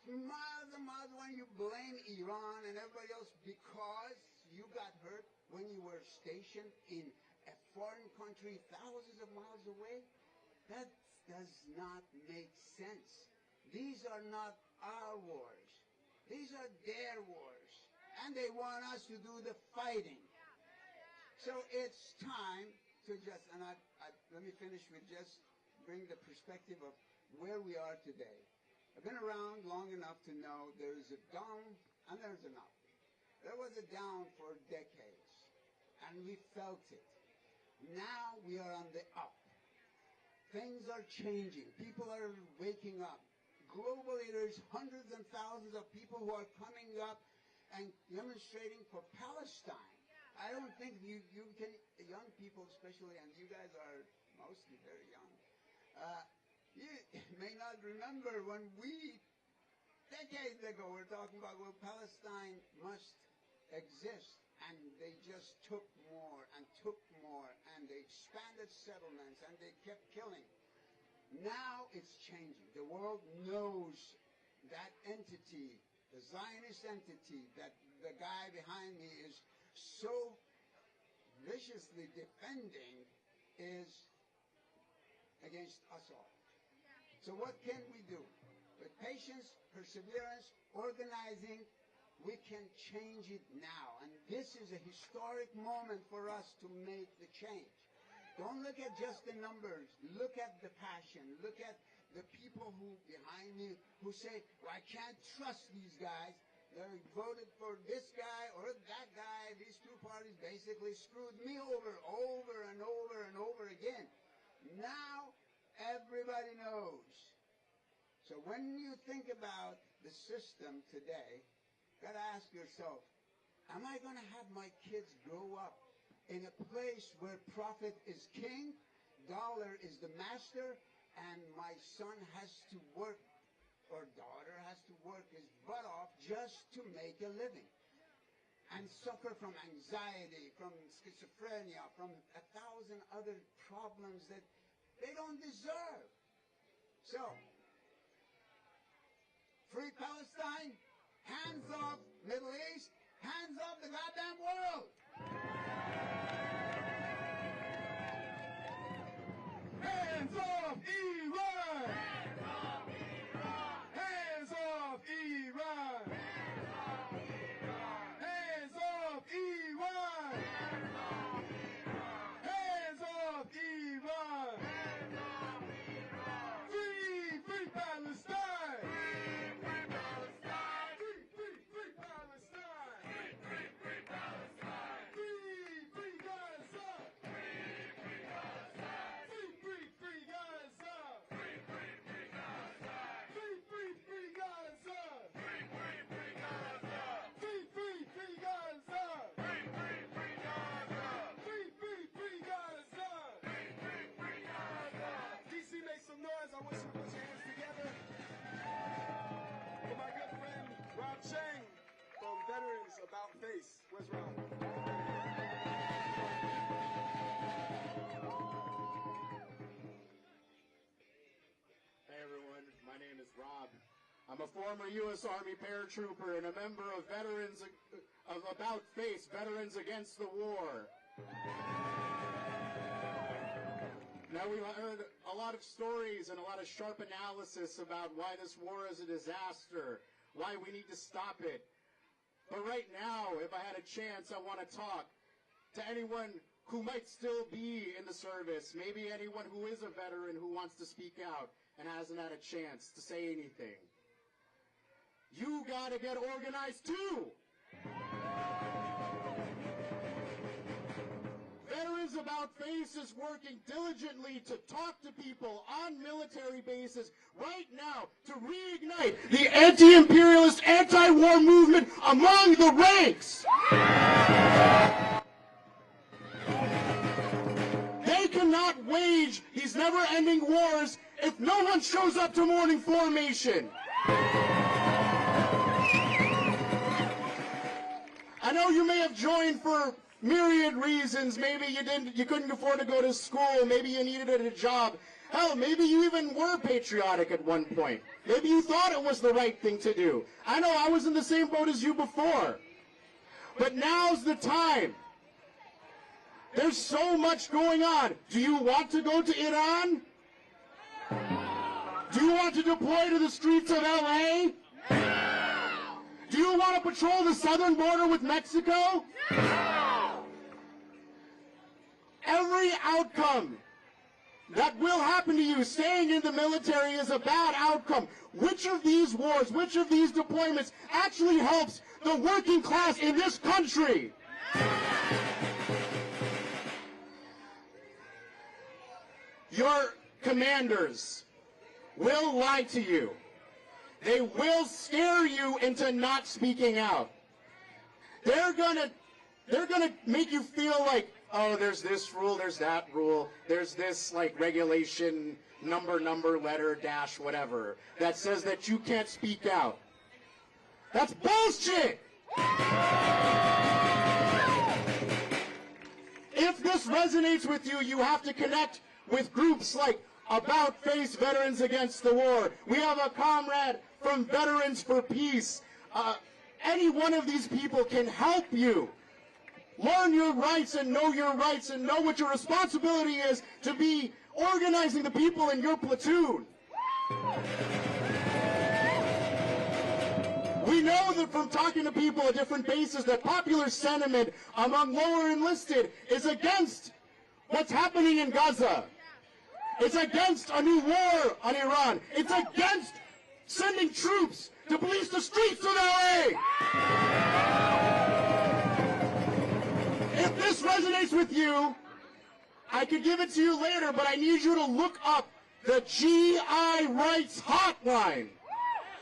Miles and miles when you blame Iran and everybody else because you got hurt when you were stationed in a foreign country thousands of miles away? That does not make sense. These are not our wars. These are their wars. And they want us to do the fighting. So it's time to just, and let me finish with just bring the perspective of where we are today. I've been around long enough to know there is a down and there's an up. There was a down for decades, and we felt it. Now we are on the up. Things are changing. People are waking up. Global leaders, hundreds and thousands of people who are coming up and demonstrating for Palestine. I don't think you can, young people especially, and you guys are mostly very young, you may not remember when we, decades ago, were talking about, well, Palestine must exist, and they just took more, and they expanded settlements, and they kept killing. Now it's changing. The world knows that entity, the Zionist entity, that the guy behind me is so viciously defending, is against us all. So what can we do? With patience, perseverance, organizing, We can change it now. And this is a historic moment for us to make the change. Don't look at just the numbers. Look at the passion. Look at the people who behind me who say, well, I can't trust these guys. They voted for this guy or that guy. These two parties basically screwed me over and over and over again. Now everybody knows. So when you think about the system today, you got to ask yourself, am I going to have my kids grow up in a place where profit is king, dollar is the master, and my son has to work or daughter has to work his butt off just to make a living and suffer from anxiety, from schizophrenia, from 1,000 other problems that they don't deserve? So, free Palestine, hands off Middle East, hands off the goddamn world! Hands off Iran! Hands off Iran! Hands off Iran! Hands off Iran! Free Palestine! Free Palestine! Free Palestine! Free Palestine! Free Gaza! Free Gaza! Free Gaza! Free Gaza! Free Gaza! Free Gaza! Free Gaza! Free Gaza! DC, make some noise. I want you to put your hands together for my good friend Rob Chang from Veterans About Face. Where's Rob? Hey everyone, my name is Rob. I'm a former U.S. Army paratrooper and a member of Veterans of About Face, Veterans Against the War. Now we've heard a lot of stories and a lot of sharp analysis about why this war is a disaster, why we need to stop it. But right now, if I had a chance, I want to talk to anyone who might still be in the service, maybe anyone who is a veteran who wants to speak out and hasn't had a chance to say anything. You gotta get organized too! Veterans About Face is working diligently to talk to people on military bases right now to reignite the anti-imperialist, anti-war movement among the ranks! They cannot wage these never-ending wars if no one shows up to morning formation. I know you may have joined for myriad reasons. Maybe you couldn't afford to go to school. Maybe you needed a job. Hell, maybe you even were patriotic at one point. Maybe you thought it was the right thing to do. I know I was in the same boat as you before. But now's the time. There's so much going on. Do you want to go to Iran? Do you want to deploy to the streets of LA? Do you want to patrol the southern border with Mexico? Every outcome that will happen to you staying in the military is a bad outcome. Which of these wars, which of these deployments actually helps the working class in this country? Your commanders will lie to you. They will scare you into not speaking out. They're gonna make you feel like, oh, there's this rule, there's that rule, there's this like regulation, number, letter, dash, whatever, that says that you can't speak out. That's bullshit! If this resonates with you, you have to connect with groups like About Face Veterans Against the War. We have a comrade from Veterans for Peace. Any one of these people can help you learn your rights and know what your responsibility is to be organizing the people in your platoon. We know that from talking to people at different bases that popular sentiment among lower enlisted is against what's happening in Gaza. It's against a new war on Iran. It's against sending troops to police the streets of LA. If this resonates with you, I could give it to you later, but I need you to look up the GI Rights Hotline.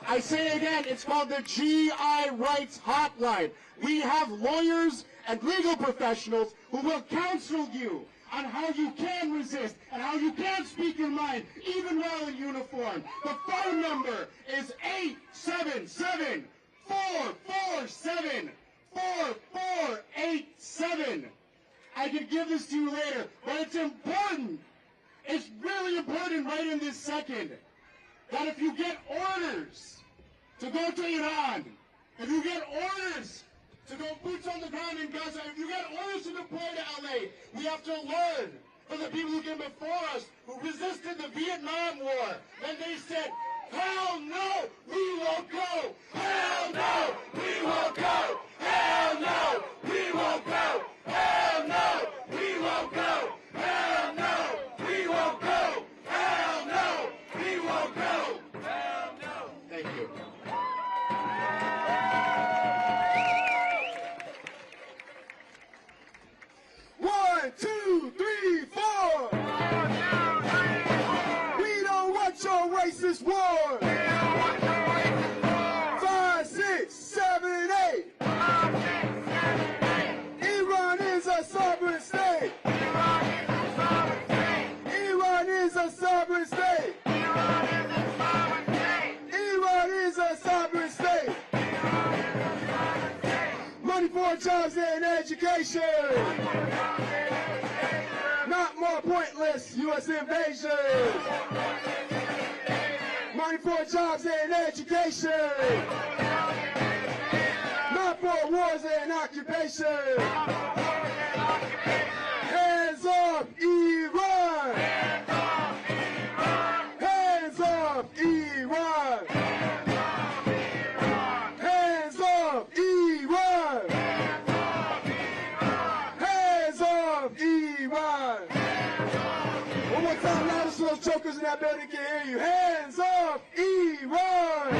I say it again, it's called the GI Rights Hotline. We have lawyers and legal professionals who will counsel you on how you can resist and how you can speak your mind, even while in uniform. The phone number is 877-447-4487. I can give this to you later, but it's important. It's really important right in this second that if you get orders to go to Iran, if you get orders to go boots on the ground in Gaza, if you get orders to deploy to LA, we have to learn from the people who came before us, who resisted the Vietnam War, when they said, hell no, we won't go! Hell no, we won't go! Hell no, we won't go! Hell no, we won't go! Hell no, we won't go! Hell no, we won't go! Hell no! Thank you. One, two, three, four. We don't want your racist war. 5, 6, 7, 8. Iran is a sovereign state. Iran is a sovereign state. Iran is a sovereign state. Money for jobs and education. Not more pointless U.S. invasion. Money for jobs and education. Not for wars and occupation. Hands off Iran. Hands off Iran. Hands off Iran. Hands off Iran. One more time, loud so those chokers in that building can hear you. Hands off Iran.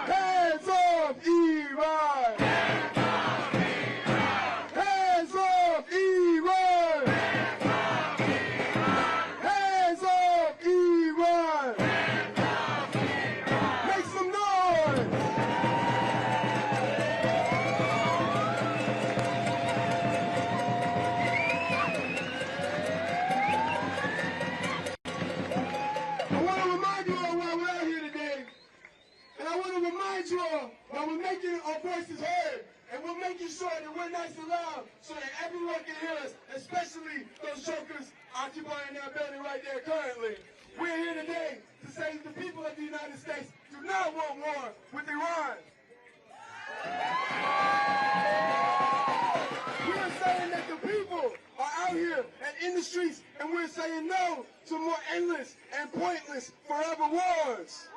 Hands off Iran. Hands off Iran. Hands off Iran. Make some noise. I want to remind you all why we're out here today. And I want to remind you all that we're making our voices heard. And we're making sure that we're nice and loud so that everyone can hear us, especially those jokers occupying that building right there currently. We're here today to say that the people of the United States do not want war with Iran. We're saying that the people are out here and in the streets, and we're saying no to more endless and pointless forever wars.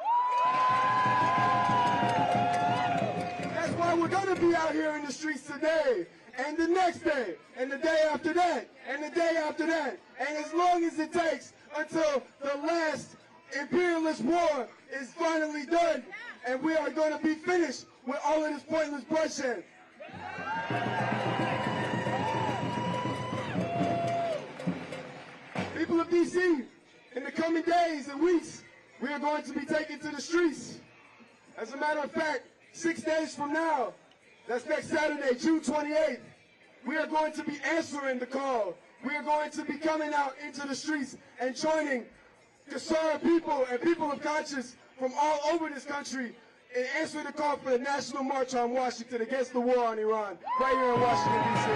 That's why we're going to be out here in the streets today, and the next day, and the day after that, and the day after that, and as long as it takes until the last imperialist war is finally done, and we are going to be finished with all of this pointless bloodshed. People of D.C., in the coming days and weeks, we are going to be taken to the streets. As a matter of fact, 6 days from now, that's next Saturday, June 28th, we are going to be answering the call. We are going to be coming out into the streets and joining concerned people and people of conscience from all over this country in answering the call for the National March on Washington against the war on Iran, right here in Washington, D.C.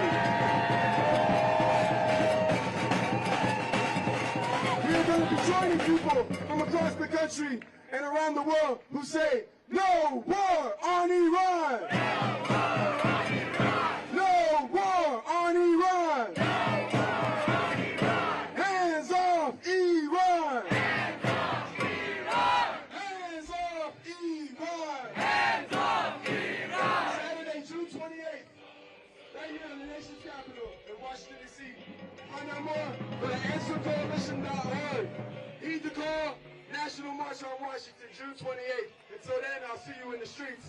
We are going to be joining people from across the country and around the world who say, no war on Iran! No war on Iran! Hands off Iran! Hands off Iran! March on Washington, June 28th. Until then, I'll see you in the streets.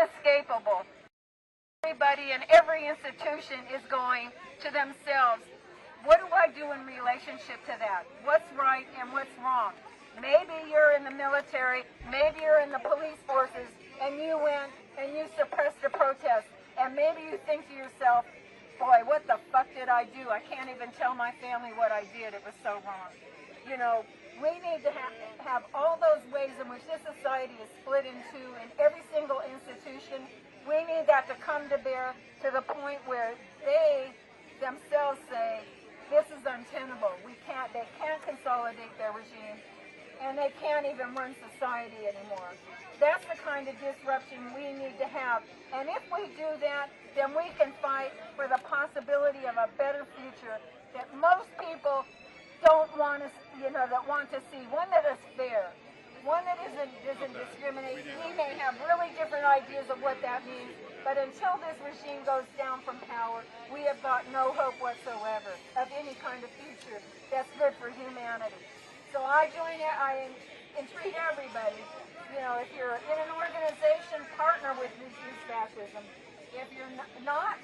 inescapable. Everybody in every institution is going to themselves. What do I do in relationship to that? What's right and what's wrong? Maybe you're in the military, maybe you're in the police forces, and you went and you suppressed a protest, and maybe you think to yourself, boy, what the fuck did I do? I can't even tell my family what I did. It was so wrong. You know, we need to have all those ways in which this society is split in two in every single institution. We need that to come to bear to the point where they themselves say, this is untenable. They can't consolidate their regime, and they can't even run society anymore. That's the kind of disruption we need to have. And if we do that, then we can fight for the possibility of a better future that most people don't want to, that want to see. One that is fair, one that doesn't discriminate. We may have really different ideas of what that means, but until this regime goes down from power, we have got no hope whatsoever of any kind of future that's good for humanity. So I entreat everybody, if you're in an organization, partner with Refuse Fascism. If you're not,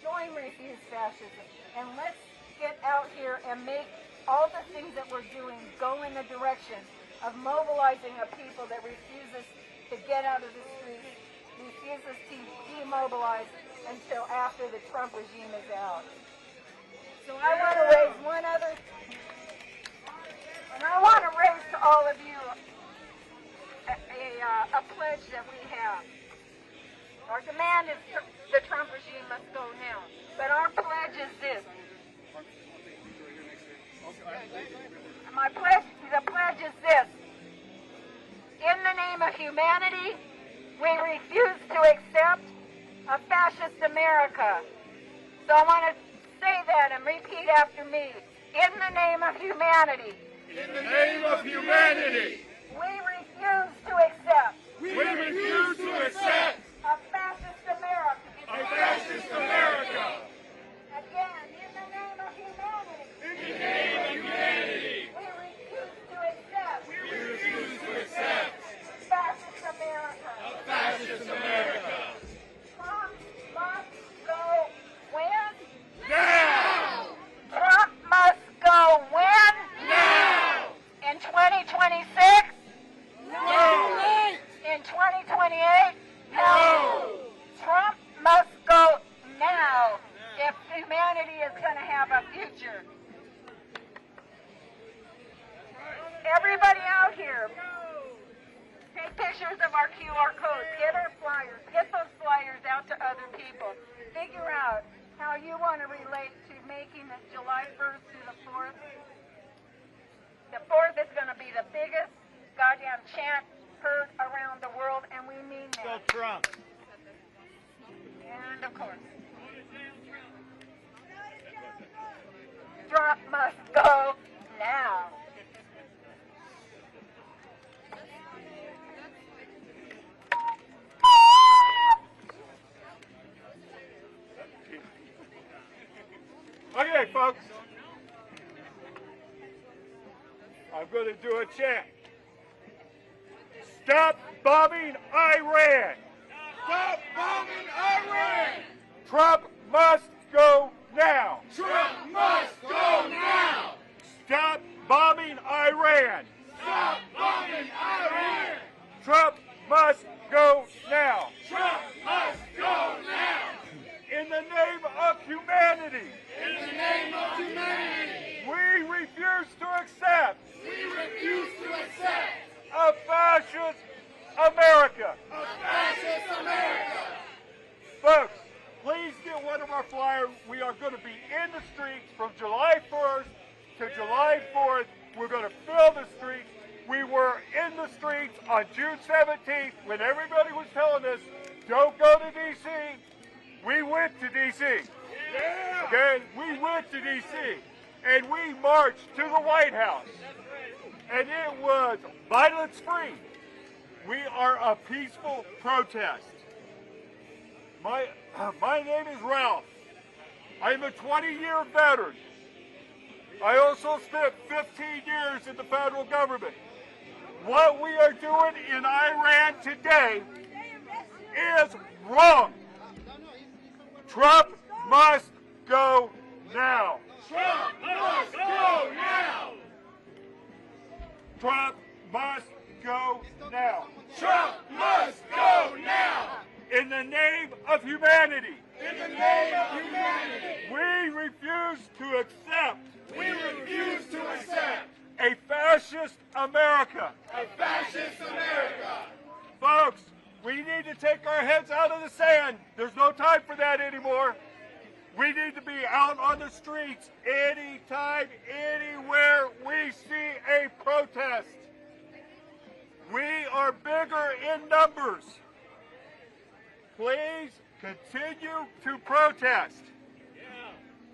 join Refuse Fascism. And let's get out here and make all the things that we're doing go in the direction of mobilizing a people that refuses to get out of the streets, refuses to demobilize until after the Trump regime is out. So I want to raise one other, and I want to raise to all of you a pledge that we have. Our demand is the Trump regime must go now, but our pledge is this. The pledge is this. In the name of humanity, we refuse to accept a fascist America. So I want to say that and repeat after me. In the name of humanity. In the name of humanity. We refuse to accept. We refuse to accept a fascist America. A fascist America. Again, in the name of humanity. In the name of humanity. We refuse to accept. We refuse to accept fascist America. A fascist America. Trump must go when? Now. Trump must go when? Now. In 2026? No. In 2028? No. Trump must go now if humanity is going to have a future. Everybody out here, take pictures of our QR codes, get our flyers, get those flyers out to other people. Figure out how you want to relate to making it July 1st to the 4th. The 4th is going to be the biggest goddamn chant heard around the world, and we mean that. Go Trump. And of course, Trump must go now. Okay, folks. I'm going to do a chant. Stop bombing Iran. Stop bombing Iran. Trump must go now. Trump must go now. Stop bombing Iran. Stop bombing Iran. Trump must go now. Trump must go now. In the name of humanity. In the name of humanity. We refuse to accept. We refuse to accept. A fascist America. A fascist America. Folks, please get one of our flyers. We are going to be in the streets from July 1st to July 4th. We're going to fill the streets. We were in the streets on June 17th when everybody was telling us, don't go to D.C. We went to D.C. Yeah. Okay? We went to D.C. and we marched to the White House. And it was violence-free. We are a peaceful protest. My name is Ralph. I'm a 20-year veteran. I also spent 15 years in the federal government. What we are doing in Iran today is wrong. Trump must go now. Trump must go now. Trump must go now. Trump must go now. In the name of humanity. In the name of humanity. We refuse to accept. We refuse to accept a fascist America. a fascist America. Folks, we need to take our heads out of the sand. There's no time for that anymore. We need to be out on the streets anytime, anywhere we see a protest. We are bigger in numbers. Please continue to protest.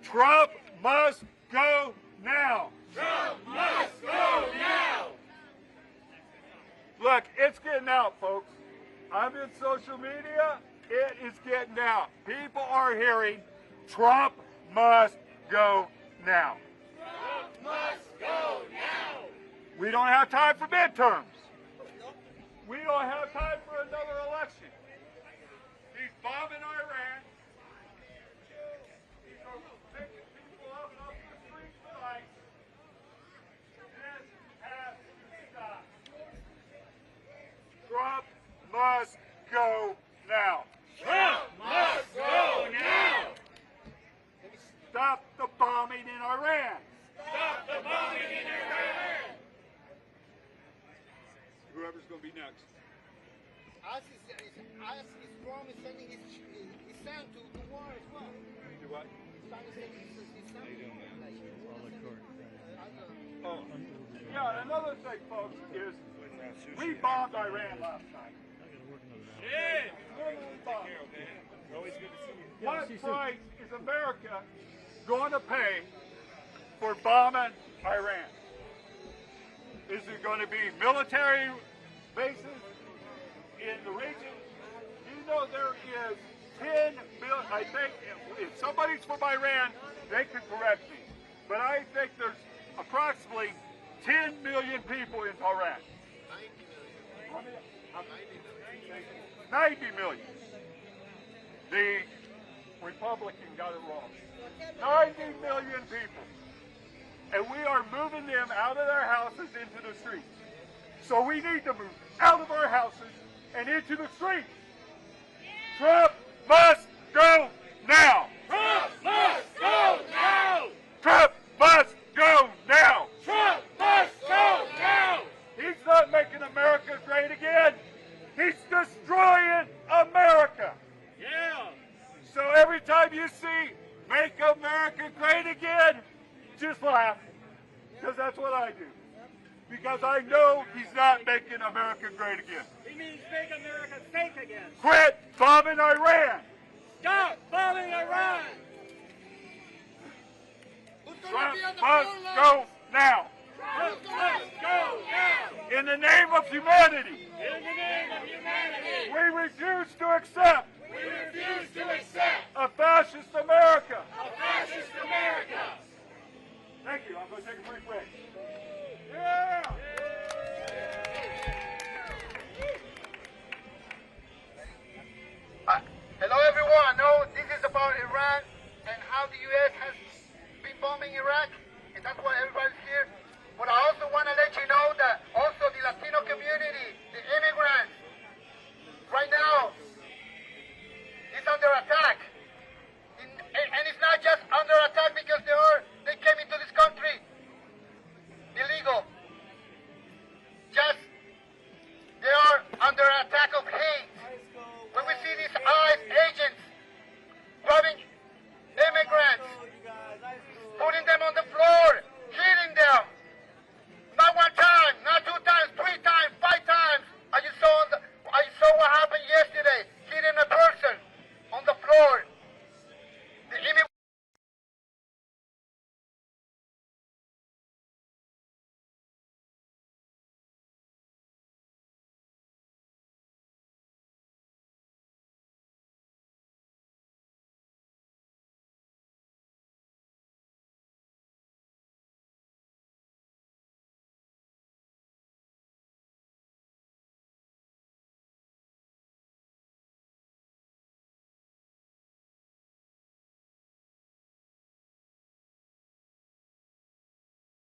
Trump must go now. Trump must go now. Look, it's getting out, folks. I'm in social media. It is getting out. People are hearing Trump must go now. Trump must go now. We don't have time for midterms. We don't have time for another election. He's bombing Iran. He's picking people up off the streets tonight. This has to stop. Trump must go now. Trump must go now. Stop the bombing in Iran. Stop the bombing in Iran. Whoever's going to be next. Us is Trump is sending his son to war as well. Do what? He's trying to send his son. Oh. Yeah, another thing, folks, is we bombed Iran last night. Yeah. Literally bombed. What price is America going to pay for bombing Iran? Is it going to be military bases in the region? You know there is 10 billion, I think, if somebody's from Iran, they can correct me, but I think there's approximately 10 million people in Iran. 90 million. The Republican got it wrong. 90 million people. And we are moving them out of their houses into the streets. So we need to move out of our houses and into the streets. Trump must go now. Trump must go now. Trump must go now. Trump must go now. He's not making America great again. He's destroying America. Yeah. So every time you see "Make America Great Again," just laugh, because that's what I do. Because I know he's not making America great again. He means make America fake again. Quit bombing Iran. Stop bombing Iran. Trump must go now. Trump must go now. In the name of humanity, In the name of humanity. we refuse to accept We refuse to accept a fascist America. a fascist America. Thank you. I'm going to take a brief break. Yeah! Hello everyone. No, this is about Iran and how the U.S. has been bombing Iraq, and that's why everybody's here. But I also want to let you know that also the Latino community, the immigrants, right now, is under attack.